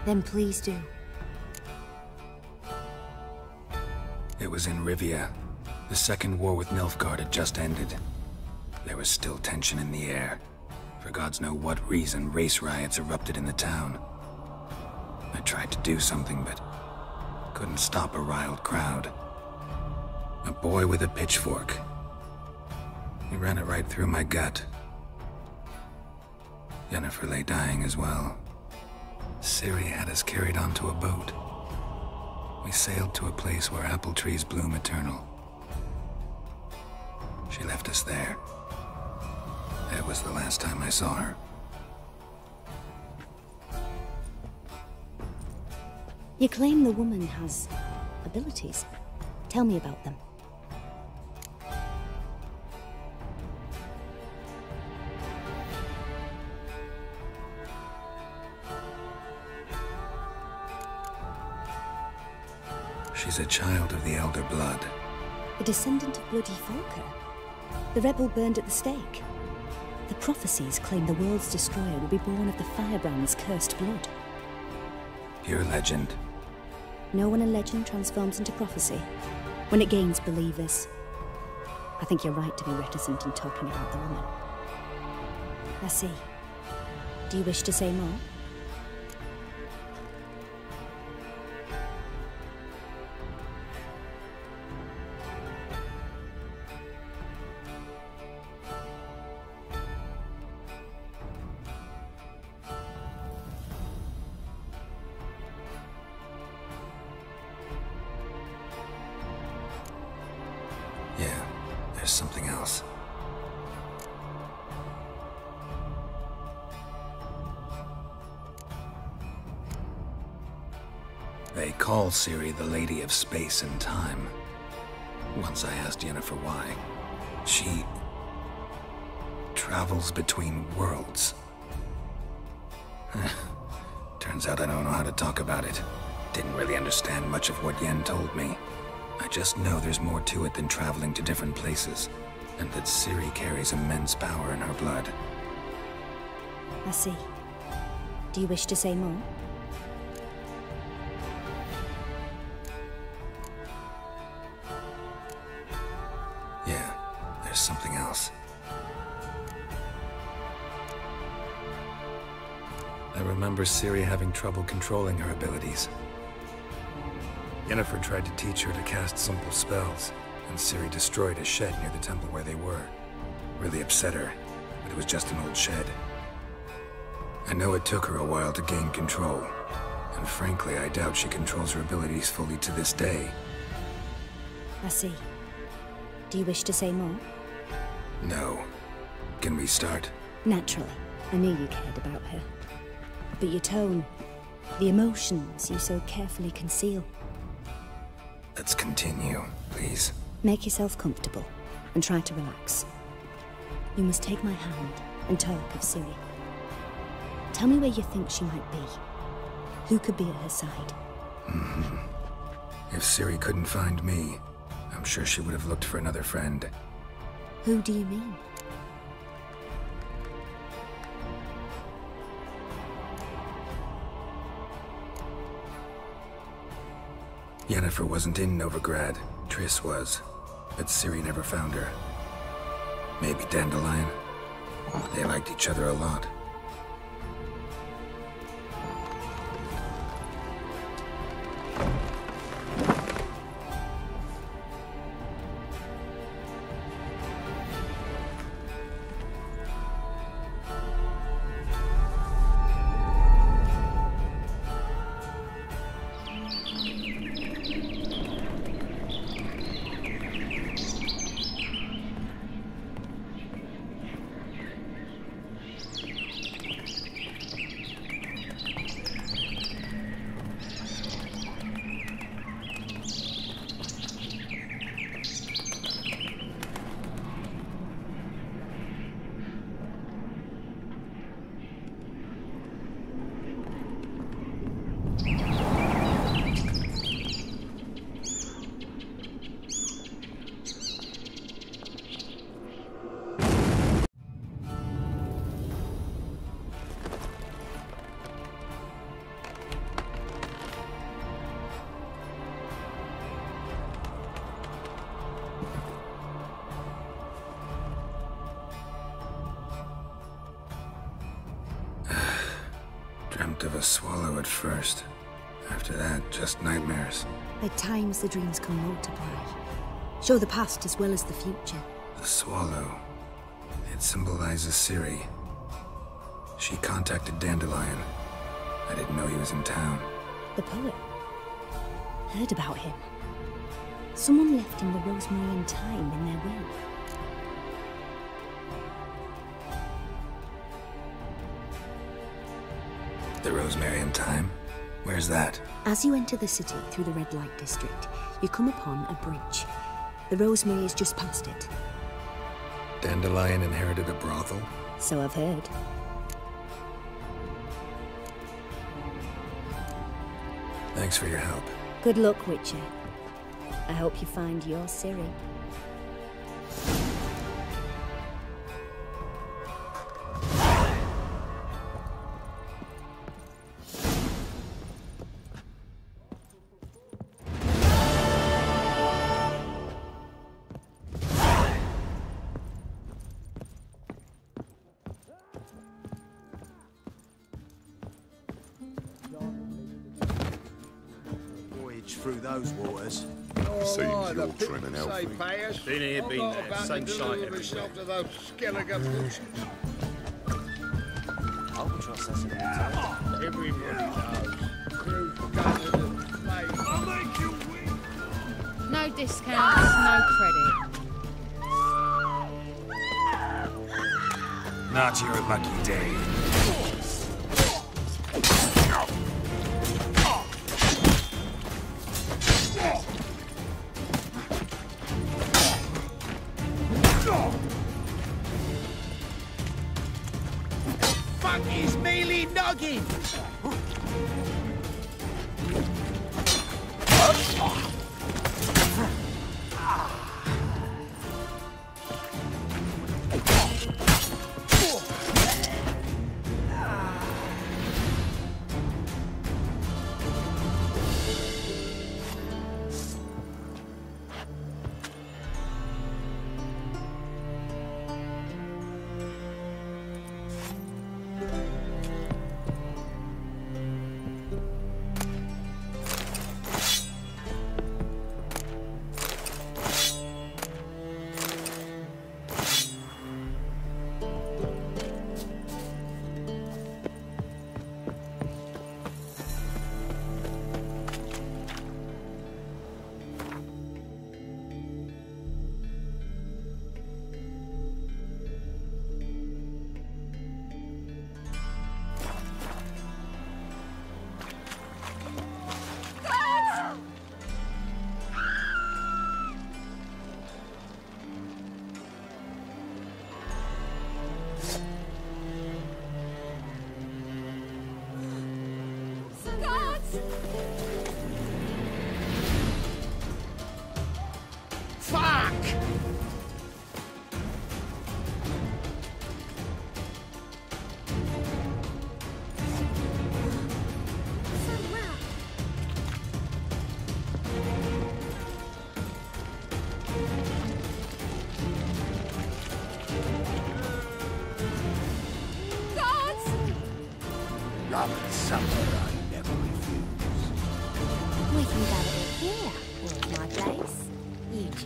Then please do. It was in Rivia. The Second War with Nilfgaard had just ended. There was still tension in the air. For gods know what reason, race riots erupted in the town. I tried to do something, but couldn't stop a riled crowd. A boy with a pitchfork. He ran it right through my gut. Yennefer lay dying as well. Ciri had us carried onto a boat. We sailed to a place where apple trees bloom eternal. She left us there. That was the last time I saw her. You claim the woman has abilities. Tell me about them. She's a child of the Elder Blood. A descendant of Bloody Volker. The rebel burned at the stake. The prophecies claim the world's destroyer will be born of the Firebrand's cursed blood. Pure legend. Know when a legend transforms into prophecy? When it gains believers. I think you're right to be reticent in talking about the woman. I see. Do you wish to say more? Yeah, there's something else. They call Ciri the Lady of Space and Time. Once I asked Yennefer why. She travels between worlds. Turns out I don't know how to talk about it. Didn't really understand much of what Yen told me. I just know there's more to it than traveling to different places, and that Ciri carries immense power in her blood. I see. Do you wish to say more? Yeah, there's something else. I remember Ciri having trouble controlling her abilities. Yennefer tried to teach her to cast simple spells, and Ciri destroyed a shed near the temple where they were. Really upset her, but it was just an old shed. I know it took her a while to gain control, and frankly, I doubt she controls her abilities fully to this day. I see. Do you wish to say more? No. Can we start? Naturally. I knew you cared about her. But your tone, the emotions you so carefully conceal. Let's continue, please. Make yourself comfortable and try to relax. You must take my hand and talk of Ciri. Tell me where you think she might be. Who could be at her side? If Ciri couldn't find me, I'm sure she would have looked for another friend. Who do you mean? Yennefer wasn't in Novigrad. Triss was. But Ciri never found her. Maybe Dandelion? They liked each other a lot. Dreamt of a swallow at first. After that, just nightmares. At times the dreams can multiply, Show the past as well as the future. The swallow. It symbolizes Ciri. She contacted Dandelion. I didn't know he was in town. The poet. Heard about him. Someone left him the rosemary and thyme in their will. The rosemary and thyme? Where's that? As you enter the city through the red light district, you come upon a bridge. The rosemary is just past it. Dandelion inherited a brothel? So I've heard. Thanks for your help. Good luck, Witcher. I hope you find your Ciri. Through those waters. Seems you're trimming healthy. Been here, been there. Same sight everywhere. To those skeleton bushes. Albatross has a Everybody knows. Crew's gathered and made. I'll make you win. No discounts, no credit. Not your lucky day. Fuck is mealy noggin! Love and supper I never refuse. We can go in here, or my place. You choose.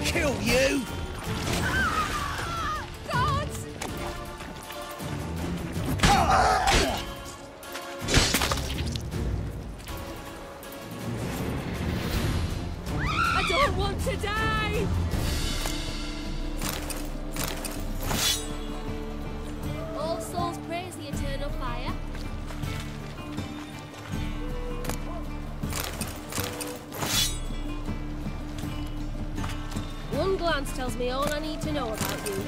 Kill you! Guards! today! All souls praise the eternal fire. One glance tells me all I need to know about you.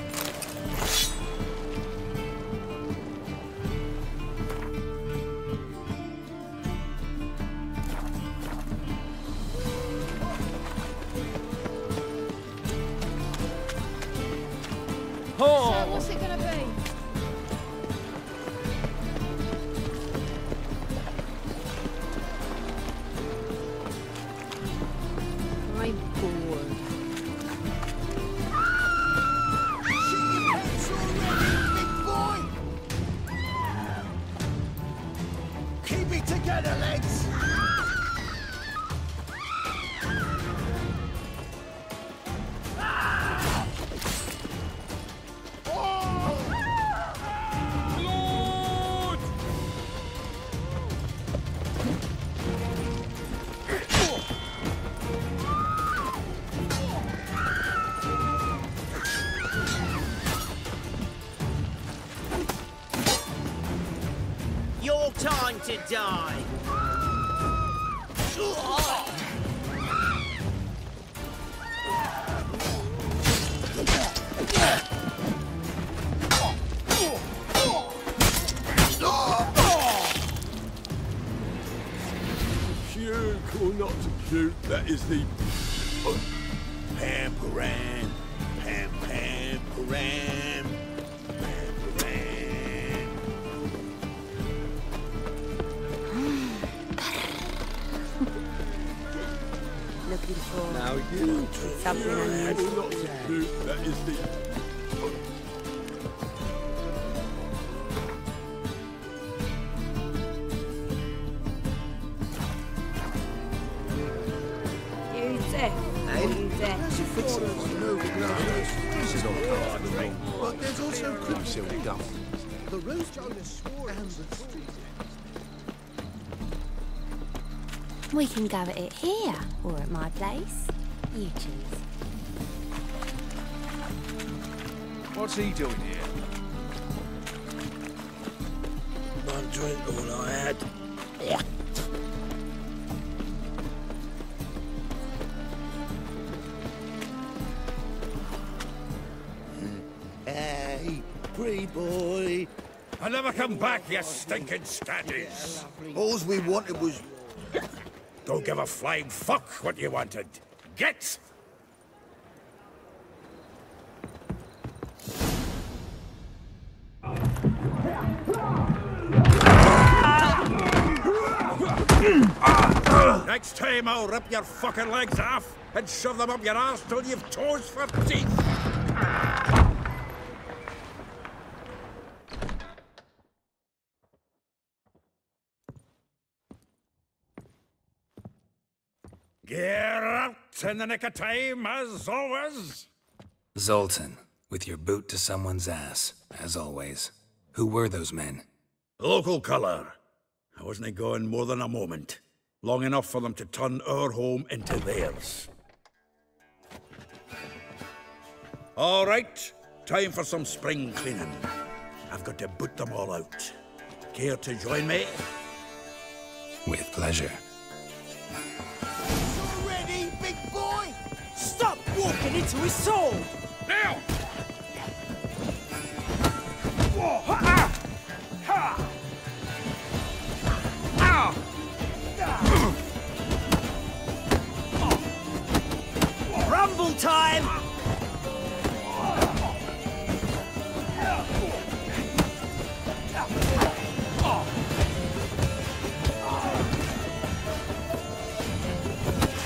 So what's it gonna be? I'm bored. Keep it together, legs! Your time to die. Puke or not to puke, that is the... Pam, param, pam, pam, param. Looking for Now you something unusual. not to puke, that is the... You deaf? You deaf? This is all hard drink. But there's also silly gum. The roast Jonas swore and the street. We can go at it here, or at my place. You choose. What's he doing here? One drink, all I had. Hey, pretty boy. I never come back, you stinking standies. All we wanted was... Don't give a flying fuck what you wanted. Get! Next time I'll rip your fucking legs off and shove them up your ass till you've toes for teeth. Get out in the nick of time, as always. Zoltan, with your boot to someone's ass, as always. Who were those men? Local colour. I wasn't going more than a moment. Long enough for them to turn our home into theirs. All right, time for some spring cleaning. I've got to boot them all out. Care to join me? With pleasure. Ready, big boy? Stop walking into his soul! Now! Rumble time!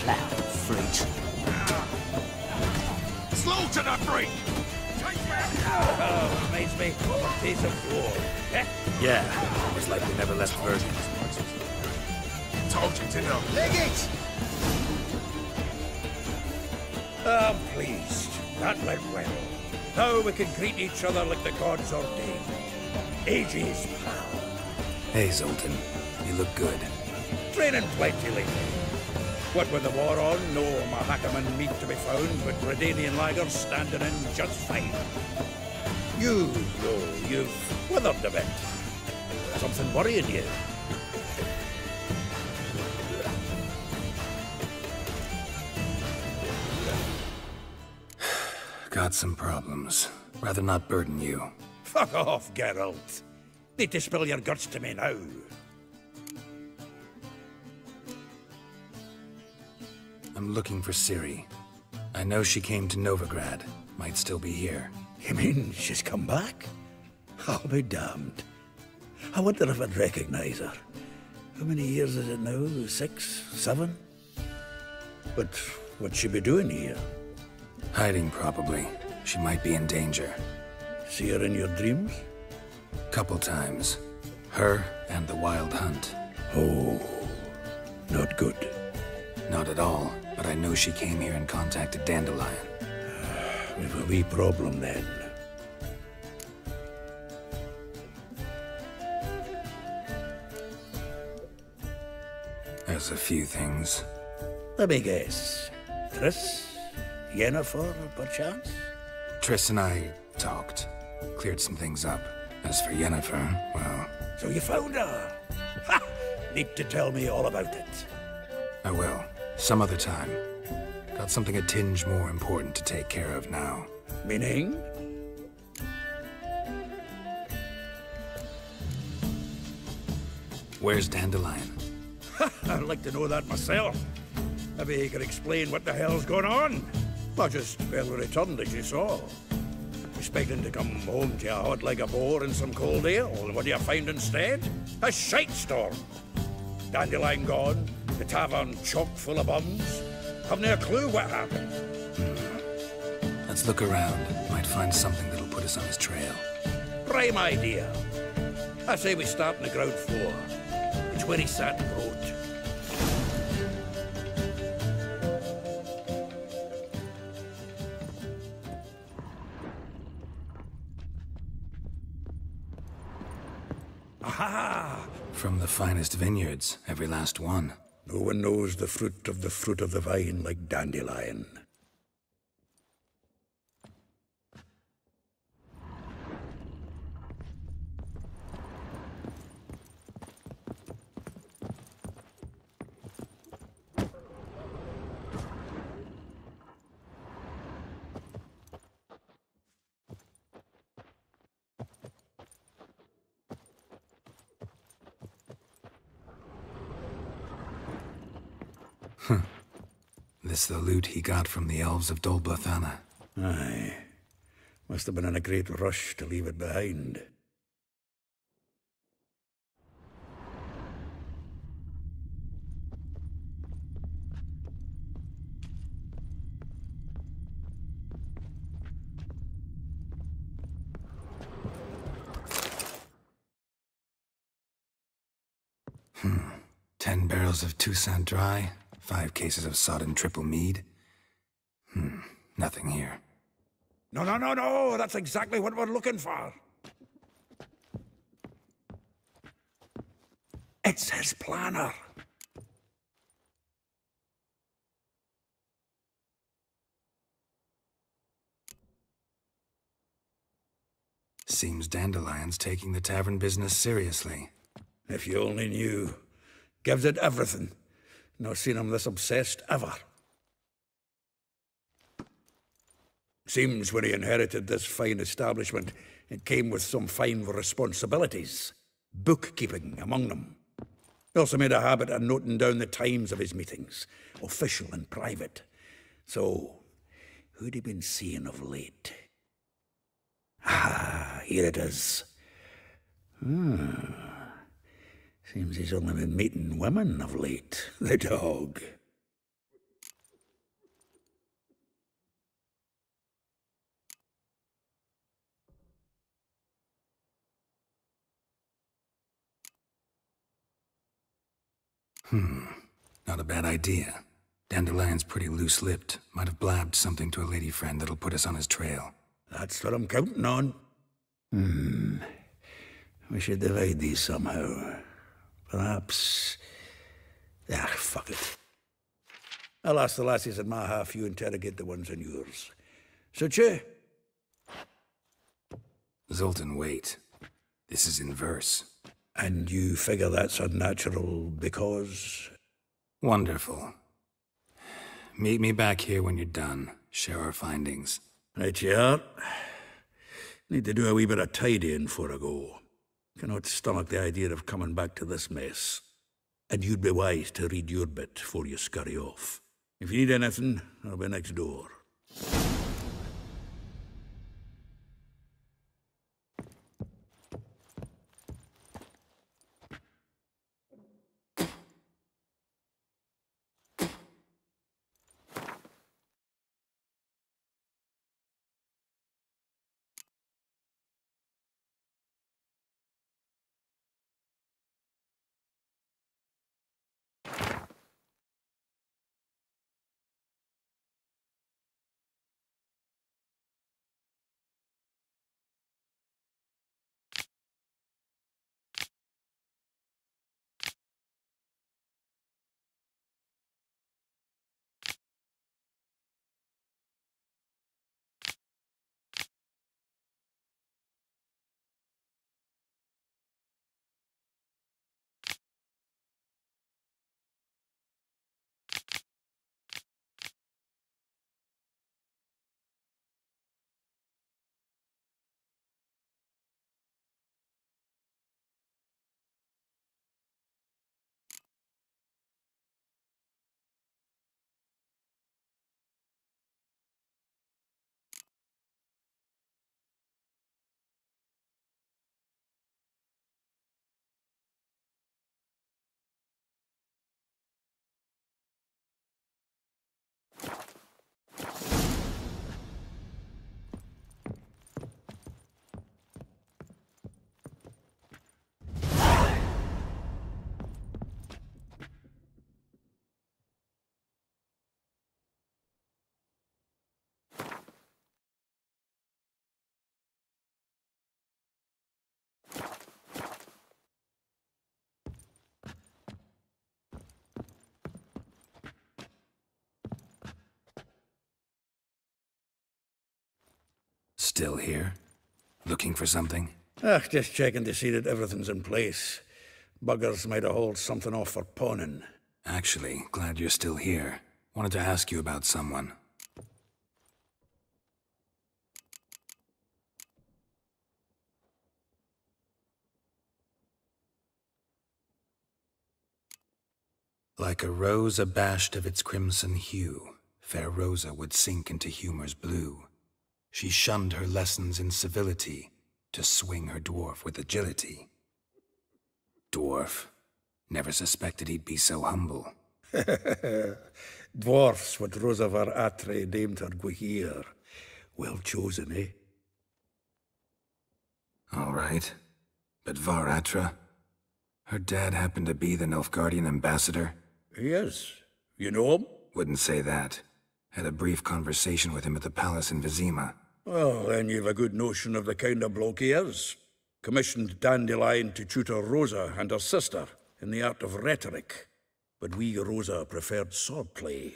Clown freak. Slow to the brake! Oh, makes me a piece of wood. Yeah, it's like we never left Virgin. Told you to know. Leg it! I'm pleased. That went well. Now we can greet each other like the gods ordained. Ages, pal. Hey, Zoltan. You look good. Training plenty lately. What with the war on, no Mahakaman meat to be found, but Redanian lagers standing in just fine. You, though, you've withered a bit. Something worrying you? Got some problems. Rather not burden you. Fuck off, Geralt. Need to spill your guts to me now. I'm looking for Ciri. I know she came to Novigrad. Might still be here. You mean she's come back? I'll be damned. I wonder if I'd recognize her. How many years is it now? 6? 7? But what'd she be doing here? Hiding, probably. She might be in danger. See her in your dreams? Couple times. Her and the Wild Hunt. Oh, not good. Not at all, but I know she came here and contacted Dandelion. We've a wee problem then. There's a few things. Let me guess. Triss? Yennefer, perchance? Triss and I talked. Cleared some things up. As for Yennefer, well... So you found her? Ha! Need to tell me all about it. I will. Some other time. Got something a tinge more important to take care of now. Meaning? Where's Dandelion? I'd like to know that myself. Maybe he could explain what the hell's going on. I just barely returned, as you saw. Expecting to come home to a hot like a boar and some cold ale, and what do you find instead? A shite storm. Dandelion gone, the tavern chock full of bums. Haven't a clue what happened. Let's look around. Might find something that'll put us on his trail. Prime idea. I say we start on the ground floor. It's where he sat and wrote. Aha! From the finest vineyards, every last one. No one knows the fruit of the vine like Dandelion. This the loot he got from the elves of Dol Blathanna. Aye. Must have been in a great rush to leave it behind. Hmm. 10 barrels of Toussaint Dry, 5 cases of sodden triple mead. Nothing here. No, that's exactly what we're looking for. It's his planner. Seems Dandelion's taking the tavern business seriously. If you only knew. Gives it everything. Not seen him this obsessed ever. Seems when he inherited this fine establishment, it came with some fine responsibilities. Bookkeeping among them. He also made a habit of noting down the times of his meetings, official and private. So, who'd he been seeing of late? Ah, here it is. Seems he's only been meeting women of late, the dog. Not a bad idea. Dandelion's pretty loose-lipped. Might have blabbed something to a lady friend that'll put us on his trail. That's what I'm counting on. We should divide these somehow. Perhaps... fuck it. I'll ask the lassies in my half, you interrogate the ones in yours. Suit you? Zoltan, wait. This is in verse. And you figure that's unnatural because? Wonderful. Meet me back here when you're done. Share our findings. Right you are. Need to do a wee bit of tidying before I go. Cannot stomach the idea of coming back to this mess. And you'd be wise to read your bit before you scurry off. If you need anything, I'll be next door. Still here? Looking for something? Just checking to see that everything's in place. Buggers might have hauled something off for pawning. Actually, glad you're still here. Wanted to ask you about someone. Like a rose abashed of its crimson hue, fair Rosa would sink into humor's blue. She shunned her lessons in civility, to swing her dwarf with agility. Dwarf. Never suspected he'd be so humble. Dwarfs what Rosa var Atre named her Guihir. Well chosen, eh? All right. But Var Atra? Her dad happened to be the Nilfgaardian ambassador? He is. You know him? Wouldn't say that. Had a brief conversation with him at the palace in Vizima. Well, then you've a good notion of the kind of bloke he is. Commissioned Dandelion to tutor Rosa and her sister in the art of rhetoric. But wee Rosa preferred swordplay.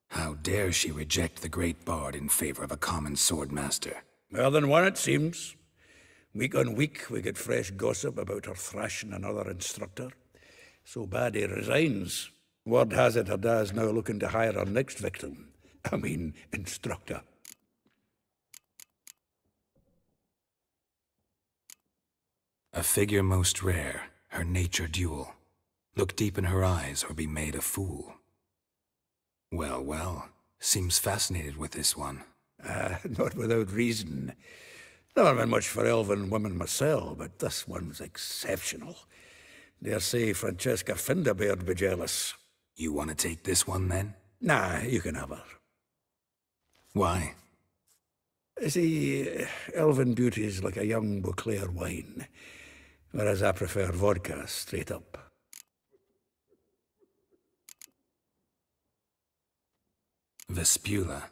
How dare she reject the great bard in favor of a common swordmaster? More than one, it seems. Week on week, we get fresh gossip about her thrashing another instructor. So bad he resigns. Word has it her dad's now looking to hire her next victim. I mean, instructor. A figure most rare, her nature dual. Look deep in her eyes or be made a fool. Well, well, seems fascinated with this one. Not without reason. Never been much for elven women myself, but this one's exceptional. Dare say Francesca Finderbeard be jealous. You want to take this one, then? Nah, you can have her. Why? See, elven beauty's like a young Beauclair wine, whereas I prefer vodka straight up. Vespula.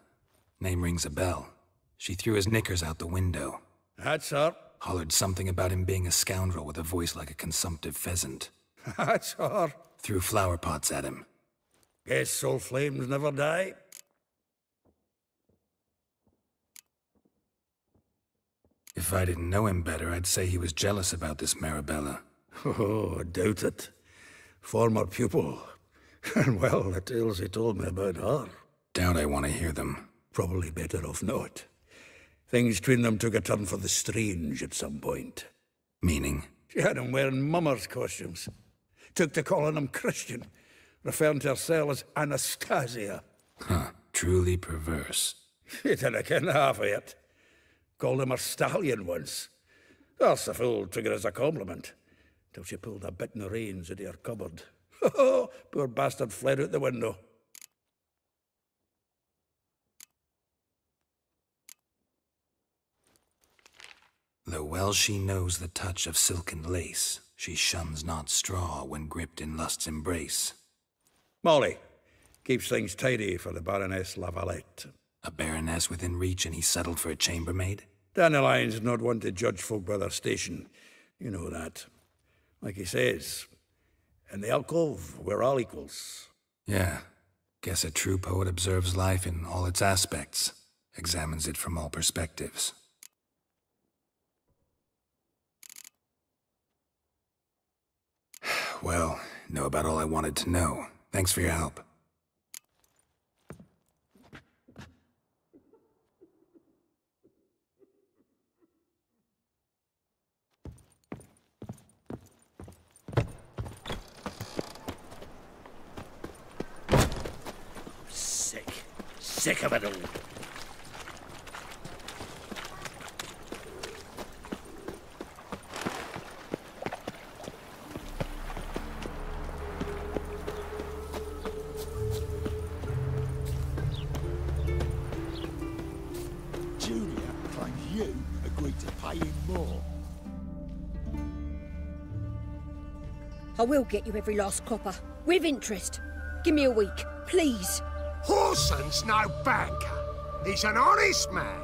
Name rings a bell. She threw his knickers out the window. That's her. Hollered something about him being a scoundrel with a voice like a consumptive pheasant. That's her. Threw flower pots at him. Guess soul flames never die. If I didn't know him better, I'd say he was jealous about this Marabella. Oh, I doubt it. Former pupil. And well, the tales he told me about her. Doubt I want to hear them. Probably better off not. Things between them took a turn for the strange at some point. Meaning? She had him wearing mummers' costumes. Took to calling him Christian, referring to herself as Anastasia. Huh. Truly perverse. He didn't ken half of it. Called him her stallion once. That's the fool took it as a compliment. Till she pulled a bit in the reins into her cupboard. Poor bastard fled out the window. Though well she knows the touch of silken lace, she shuns not straw when gripped in lust's embrace. Molly keeps things tidy for the Baroness Lavalette. A baroness within reach, and he settled for a chambermaid? Dandelion's not one to judge folk by their station. You know that. Like he says, in the alcove, we're all equals. Yeah. Guess a true poet observes life in all its aspects, examines it from all perspectives. Well, know about all I wanted to know. Thanks for your help. Sick of it all. Junior claims you agreed to pay him more. I will get you every last copper, with interest. Give me a week, please. Horson's no banker. He's an honest man.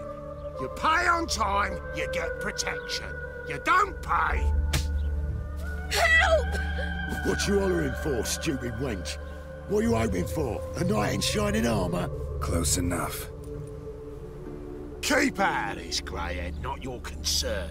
You pay on time, you get protection. You don't pay... Help! What you hollering for, stupid wench? What are you hoping for? A knight in shining armour? Close enough. Keep out of this, greyhead, not your concern.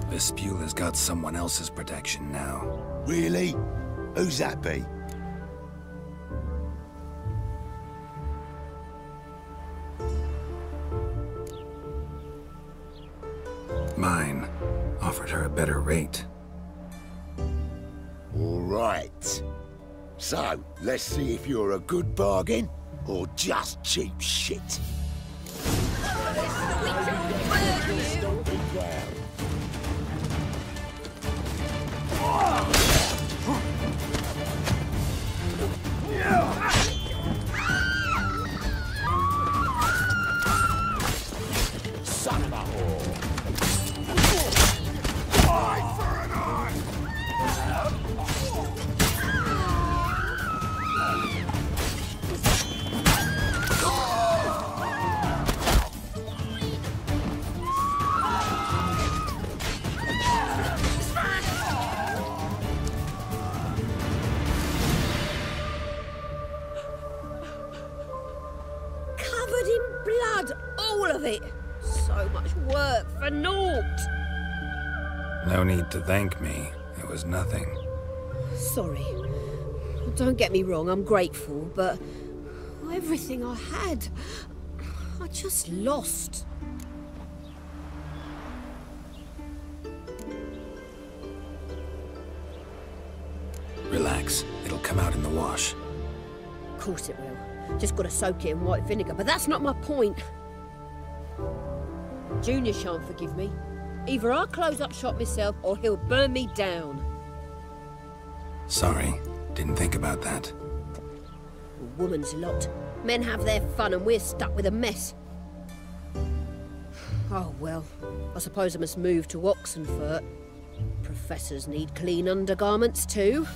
Vespula's got someone else's protection now. Really? Who's that be? Mine. Offered her a better rate. All right. So, let's see if you're a good bargain or just cheap shit. Son of a whore. Eye for an eye. Covered in blood, all of it. So much work for naught. No need to thank me. It was nothing. Sorry. Don't get me wrong, I'm grateful, but everything I had, I just lost. Relax. It'll come out in the wash. Of course it will. Just gotta soak it in white vinegar, but that's not my point. Junior shan't forgive me. Either I'll close up shop myself or he'll burn me down. Sorry. Didn't think about that. A woman's lot. Men have their fun and we're stuck with a mess. Oh well, I suppose I must move to Oxenfurt. Professors need clean undergarments too.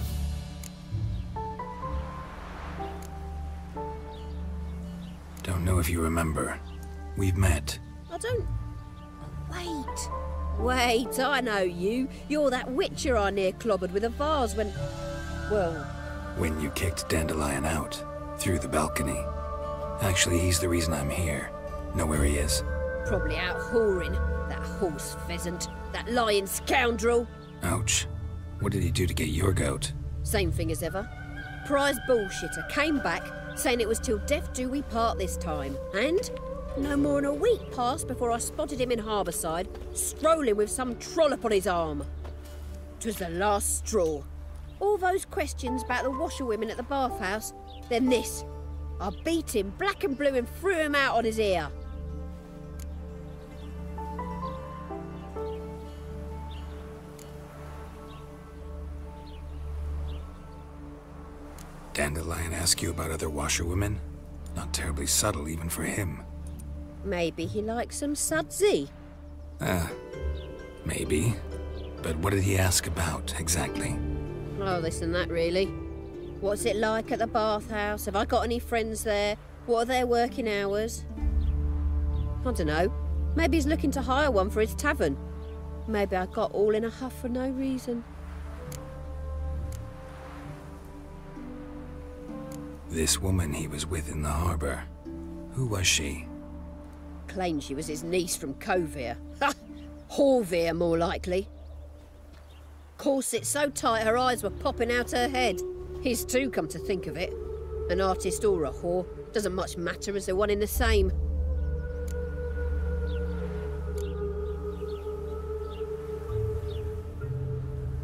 Don't know if you remember. We've met. I don't... Wait, I know you. You're that witcher I near clobbered with a vase when... Well... When you kicked Dandelion out, through the balcony. Actually, he's the reason I'm here. Know where he is? Probably out whoring. That horse pheasant. That lying scoundrel. Ouch. What did he do to get your goat? Same thing as ever. Prize bullshitter came back, saying it was till death do we part this time. And no more than a week passed before I spotted him in Harbourside, strolling with some trollop on his arm. 'Twas the last straw. All those questions about the washerwomen at the bathhouse, then this. I beat him black and blue and threw him out on his ear. Dandelion ask you about other washerwomen? Not terribly subtle even for him. Maybe he likes some sudsy. Maybe. But what did he ask about, exactly? Oh, this and that, really. What's it like at the bathhouse? Have I got any friends there? What are their working hours? I don't know. Maybe he's looking to hire one for his tavern. Maybe I got all in a huff for no reason. This woman he was with in the harbour. Who was she? Claimed she was his niece from Covere. Ha! Horvere, more likely. Corset so tight her eyes were popping out her head. His too, come to think of it. An artist or a whore. Doesn't much matter as they're one in the same.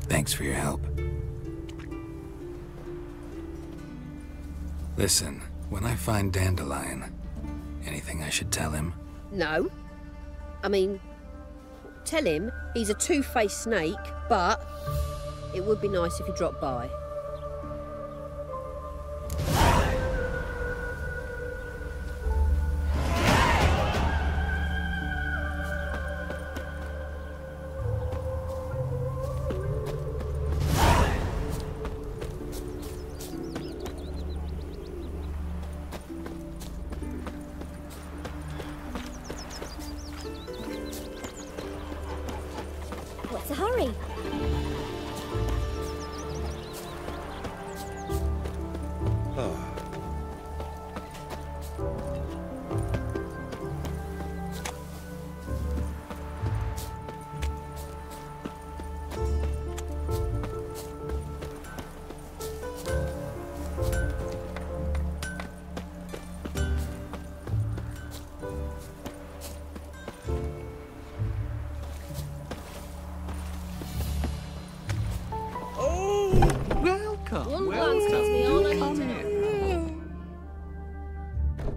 Thanks for your help. Listen, when I find Dandelion, anything I should tell him? No. I mean, tell him he's a two-faced snake, but it would be nice if he dropped by. What's the hurry?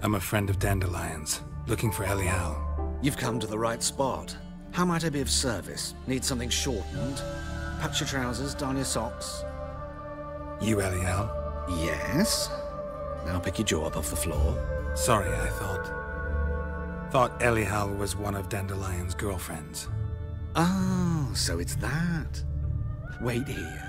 I'm a friend of Dandelion's, looking for Elial. You've come to the right spot. How might I be of service? Need something shortened? Patch your trousers, darn your socks. You Elial? Yes. Now pick your jaw up off the floor. Sorry, I thought Elial was one of Dandelion's girlfriends. Oh, so it's that. Wait here.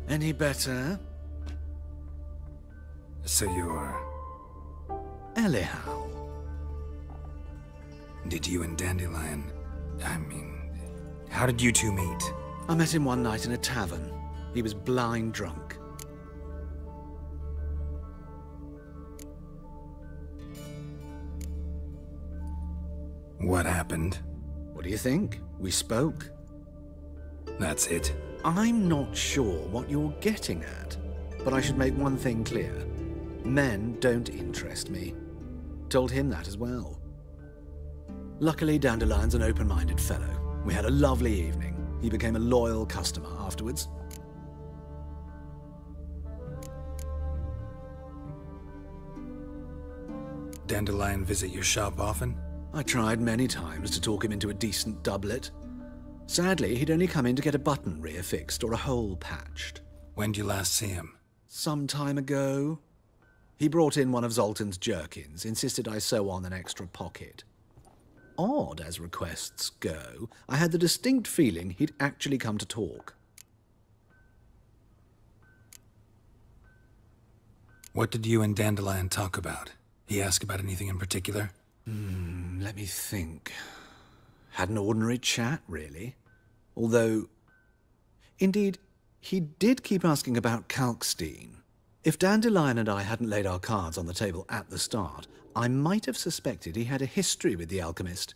Any better? So you're... Elial. Did you and Dandelion... I mean... How did you two meet? I met him one night in a tavern. He was blind drunk. What happened? What do you think? We spoke. That's it? I'm not sure what you're getting at, but I should make one thing clear. Men don't interest me. Told him that as well. Luckily, Dandelion's an open-minded fellow. We had a lovely evening. He became a loyal customer afterwards. Dandelion visit your shop often? I tried many times to talk him into a decent doublet. Sadly, he'd only come in to get a button reaffixed or a hole patched. When'd you last see him? Some time ago. He brought in one of Zoltan's jerkins, insisted I sew on an extra pocket. odd as requests go, I had the distinct feeling he'd actually come to talk. What did you and Dandelion talk about? He asked about anything in particular? Let me think. Had an ordinary chat, really. Although, indeed, he did keep asking about Kalkstein. If Dandelion and I hadn't laid our cards on the table at the start, I might have suspected he had a history with the alchemist.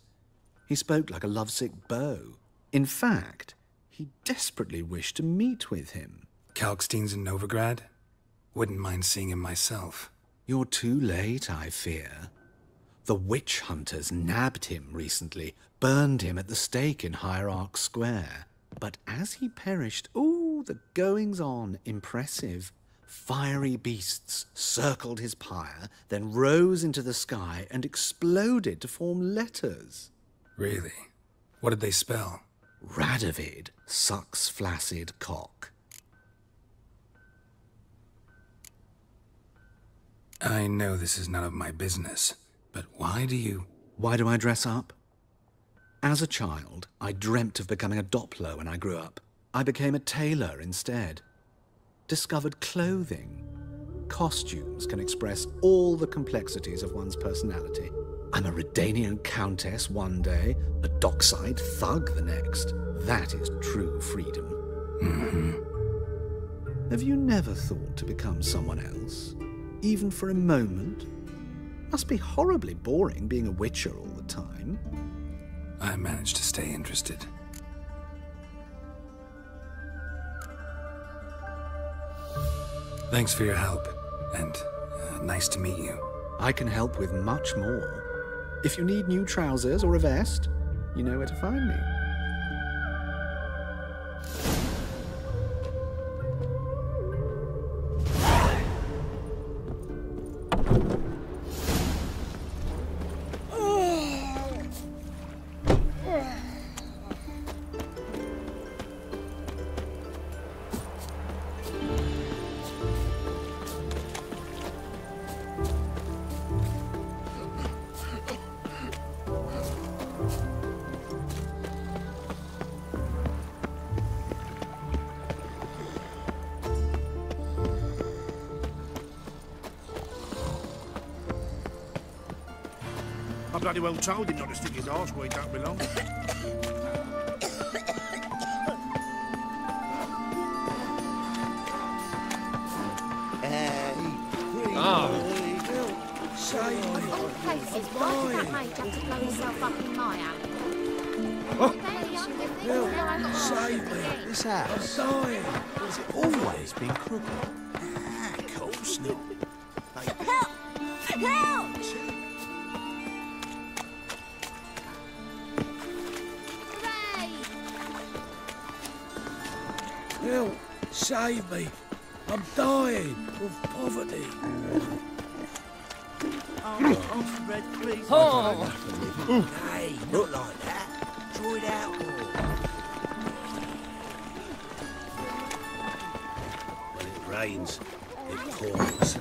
He spoke like a lovesick beau. In fact, he desperately wished to meet with him. Kalkstein's in Novigrad? Wouldn't mind seeing him myself. You're too late, I fear. The witch hunters nabbed him recently, burned him at the stake in Hierarch Square. But as he perished, ooh, the goings-on, impressive. Fiery beasts circled his pyre, then rose into the sky and exploded to form letters. Really? What did they spell? Radovid sucks flaccid cock. I know this is none of my business, but why do I dress up? As a child, I dreamt of becoming a Doppler when I grew up. I became a tailor instead. Discovered clothing. Costumes can express all the complexities of one's personality. I'm a Redanian countess one day, a dockside thug the next. That is true freedom. Mm-hmm. Have you never thought to become someone else? Even for a moment? Must be horribly boring being a witcher all the time. I managed to stay interested. Thanks for your help, and nice to meet you. I can help with much more. If you need new trousers or a vest, you know where to find me. I bloody well told him not to stick his arse where he don't belong. All cases, why did that mage have to blow himself up in my alley? Save me. This house. I'm dying. Has it always been crooked? Of course not. Help! Help! Help! Save me! I'm dying of poverty. Oh, Red, please. Oh! Hey, not like that. Draw it out more. When it rains, it pours.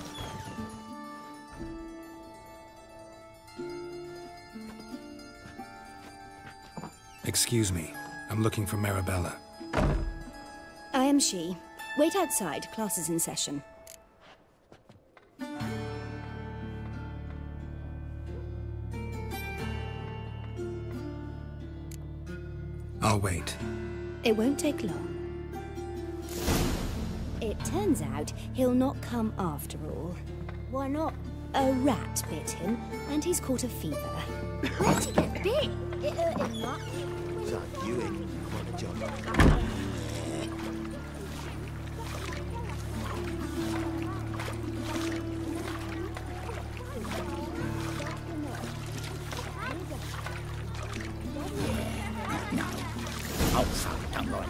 Excuse me. I'm looking for Marabella. I am she. Wait outside. Class is in session. I'll wait. It won't take long. It turns out he'll not come after all. Why not? A rat bit him, and he's caught a fever. Where'd he get bit? It hurt him much. So you ain't quite a job. Oh, fuck, don't worry.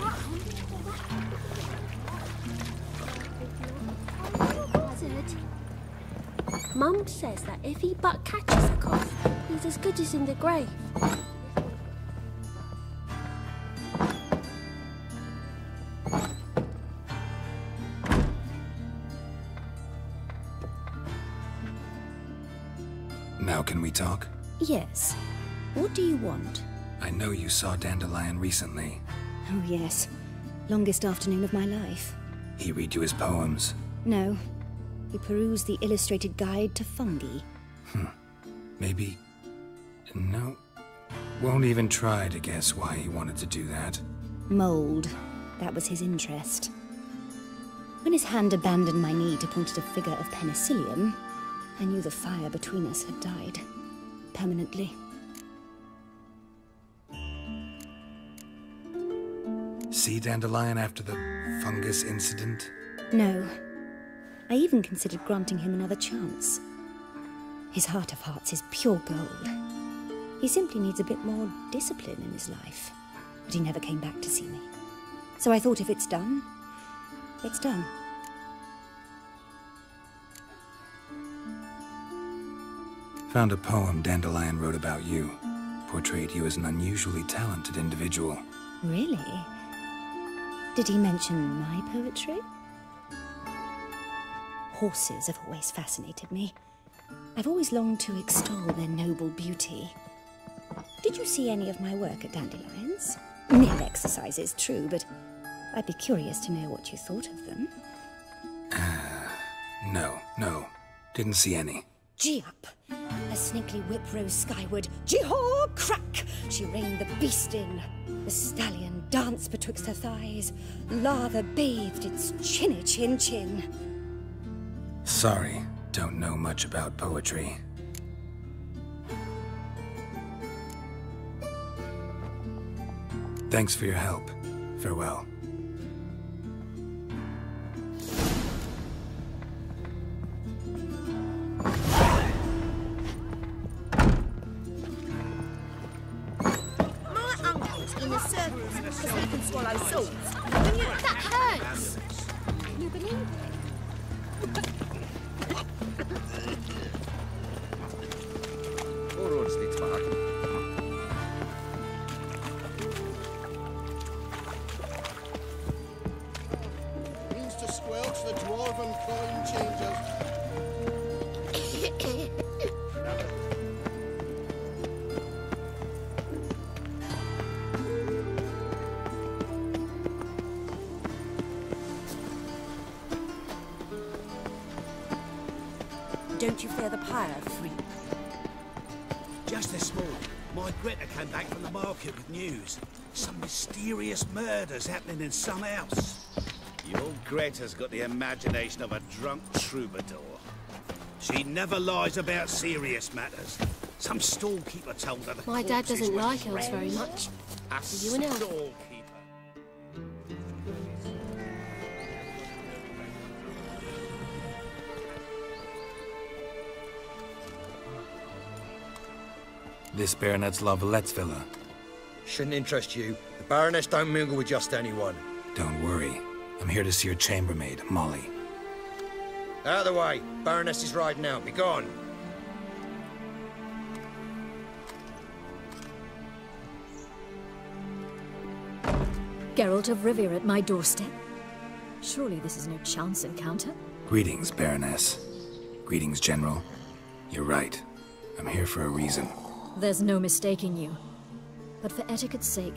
Mum says that if he but catches a cough, he's as good as in the grave. Now can we talk? Yes. What do you want? I know you saw Dandelion recently. Oh, yes. Longest afternoon of my life. He read you his poems. No. He perused the illustrated guide to fungi. Maybe... No. Won't even try to guess why he wanted to do that. Mold. That was his interest. When his hand abandoned my knee to point at a figure of penicillium, I knew the fire between us had died. Permanently. See Dandelion after the fungus incident? No. I even considered granting him another chance. His heart of hearts is pure gold. He simply needs a bit more discipline in his life. But he never came back to see me. So I thought if it's done, it's done. Found a poem Dandelion wrote about you. Portrayed you as an unusually talented individual. Really? Did he mention my poetry? Horses have always fascinated me. I've always longed to extol their noble beauty. Did you see any of my work at Dandelion's? Mere exercises, true, but I'd be curious to know what you thought of them. No. Didn't see any. Gee up! A snaky whip rose skyward. Gee-haw! Crack! She reined the beast in. The stallion danced betwixt her thighs. Lava bathed its chinny chin. Sorry, don't know much about poetry. Thanks for your help. Farewell. My uncle's in the circus because he can swallow swords. That hurts! Can you believe it? Means to squelch the dwarven coin changers. Don't you fear the pyre, freak? Just this morning, my Greta came back from the market with news. Some mysterious murders happening in some house. Your Greta's got the imagination of a drunk troubadour. She never lies about serious matters. Some storekeeper told her the My dad corpses doesn't were like elves fresh. very much. A Are you an elf? storekeeper. This Baronet's La Vallette's villa. Shouldn't interest you. The Baroness don't mingle with just anyone. Don't worry. I'm here to see your chambermaid, Molly. Out of the way. Baroness is riding out. Be gone. Geralt of Rivia at my doorstep? Surely this is no chance encounter? Greetings, Baroness. Greetings, General. You're right. I'm here for a reason. There's no mistaking you. But for etiquette's sake,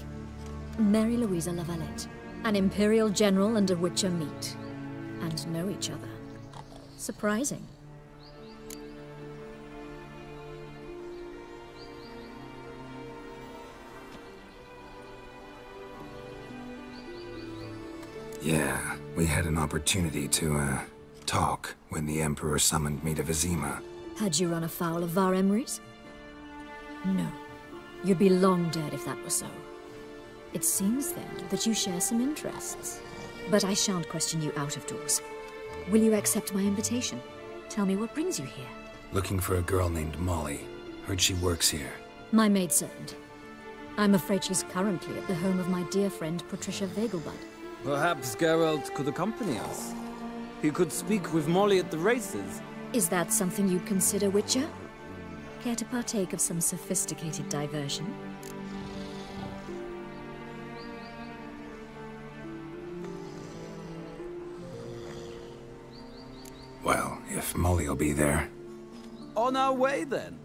Mary Louisa La Valette, an Imperial General and a Witcher meet, and know each other. Surprising. Yeah, we had an opportunity to, talk when the Emperor summoned me to Vizima. Had you run afoul of Var Emrys? No. You'd be long dead if that were so. It seems, then, that you share some interests. But I shan't question you out of doors. Will you accept my invitation? Tell me what brings you here. Looking for a girl named Molly. Heard she works here. My maidservant. I'm afraid she's currently at the home of my dear friend Patricia Vegelbud. Perhaps Geralt could accompany us. He could speak with Molly at the races. Is that something you'd consider, Witcher? Care to partake of some sophisticated diversion? Well, if Molly'll be there. On our way, then.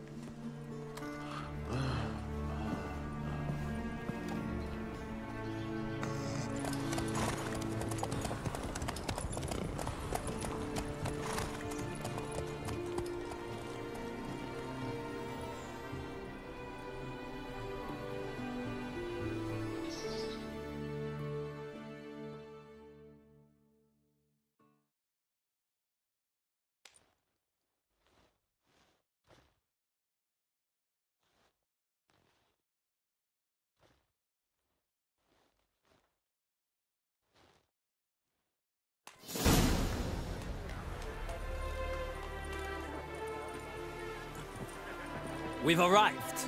we've arrived.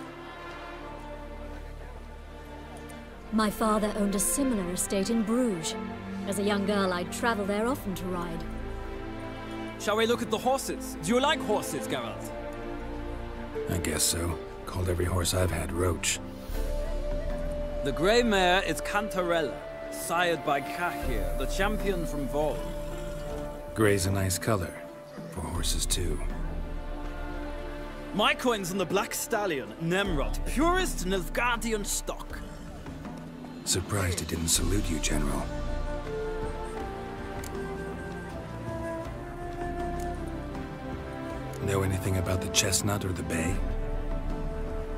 My father owned a similar estate in Bruges. As a young girl, I'd travel there often to ride. Shall we look at the horses? Do you like horses, Geralt? I guess so. Called every horse I've had Roach. The grey mare is Cantarella, sired by Kahir, the champion from Vol. Grey's a nice color. For horses, too. My coin's on the black stallion, Nemrod, purest Nilfgaardian stock. Surprised he didn't salute you, General. Know anything about the chestnut or the bay?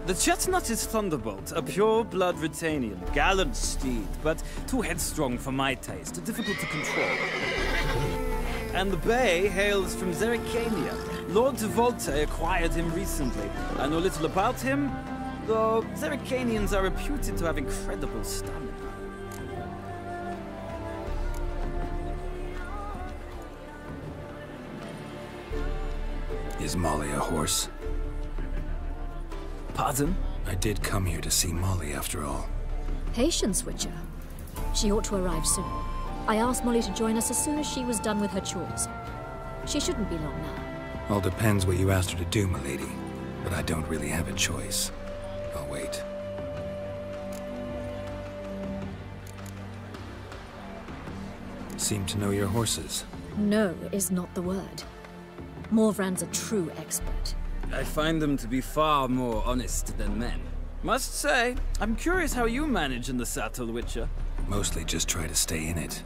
The chestnut is Thunderbolt, a pure-blood Britannian, gallant steed, but too headstrong for my taste, difficult to control. And the bay hails from Zerrikania. Lord de Volte acquired him recently. I know little about him, though Zerrikanians are reputed to have incredible stamina. Is Molly a horse? Pardon? I did come here to see Molly, after all. Patience, Witcher. She ought to arrive soon. I asked Molly to join us as soon as she was done with her chores. She shouldn't be long now. All depends what you asked her to do, milady. But I don't really have a choice. I'll wait. Seem to know your horses. No is not the word. Morvran's a true expert. I find them to be far more honest than men. Must say, I'm curious how you manage in the saddle, Witcher. Mostly just try to stay in it.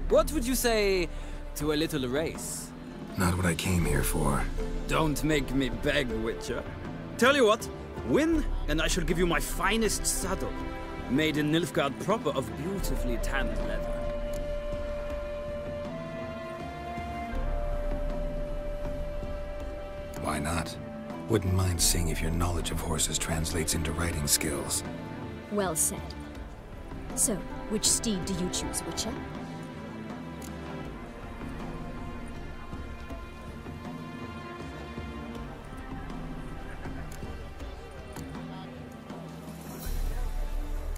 What would you say to a little race? Not what I came here for. Don't make me beg, Witcher. Tell you what, win, and I shall give you my finest saddle. Made in Nilfgaard proper of beautifully tanned leather. Why not? Wouldn't mind seeing if your knowledge of horses translates into riding skills. Well said. So, which steed do you choose, Witcher?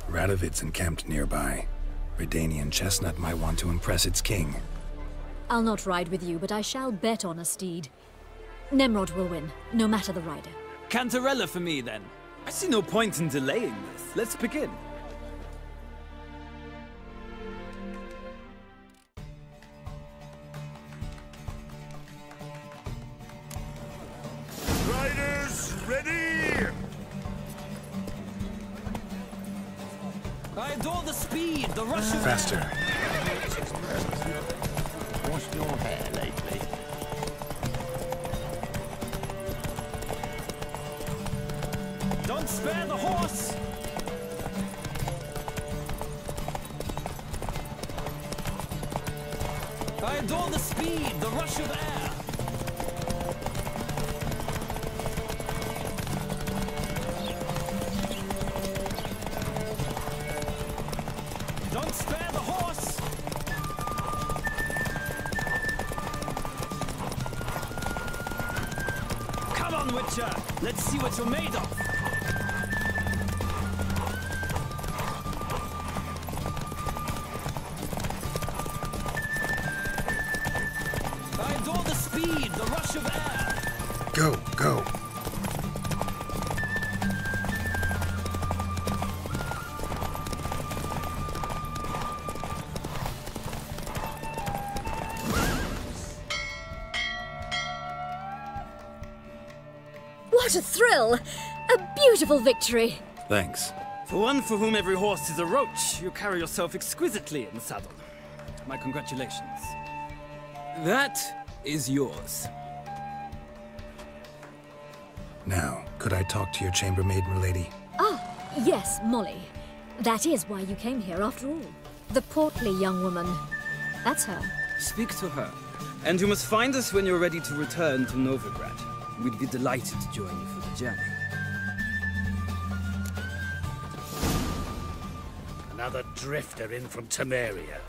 Radovid's encamped nearby. Redanian chestnut might want to impress its king. I'll not ride with you, but I shall bet on a steed. Nemrod will win, no matter the rider. Cantarella for me, then. I see no point in delaying this. Let's begin. Riders, ready! I adore the speed, the rush of... Faster. Washed your hair lately? Don't spare the horse! I adore the speed, the rush of air. Don't spare the horse! Come on, Witcher! Let's see what you're made of! I adore the speed, the rush of air! Go, go. What a thrill! A beautiful victory! Thanks. For one for whom every horse is a roach, you carry yourself exquisitely in the saddle. My congratulations. That is yours. Now, could I talk to your chambermaid, milady? Ah, yes, Molly. That is why you came here after all. The portly young woman. That's her. Speak to her. And you must find us when you're ready to return to Novigrad. We'd be delighted to join you for the journey. Another drifter in from Temeria.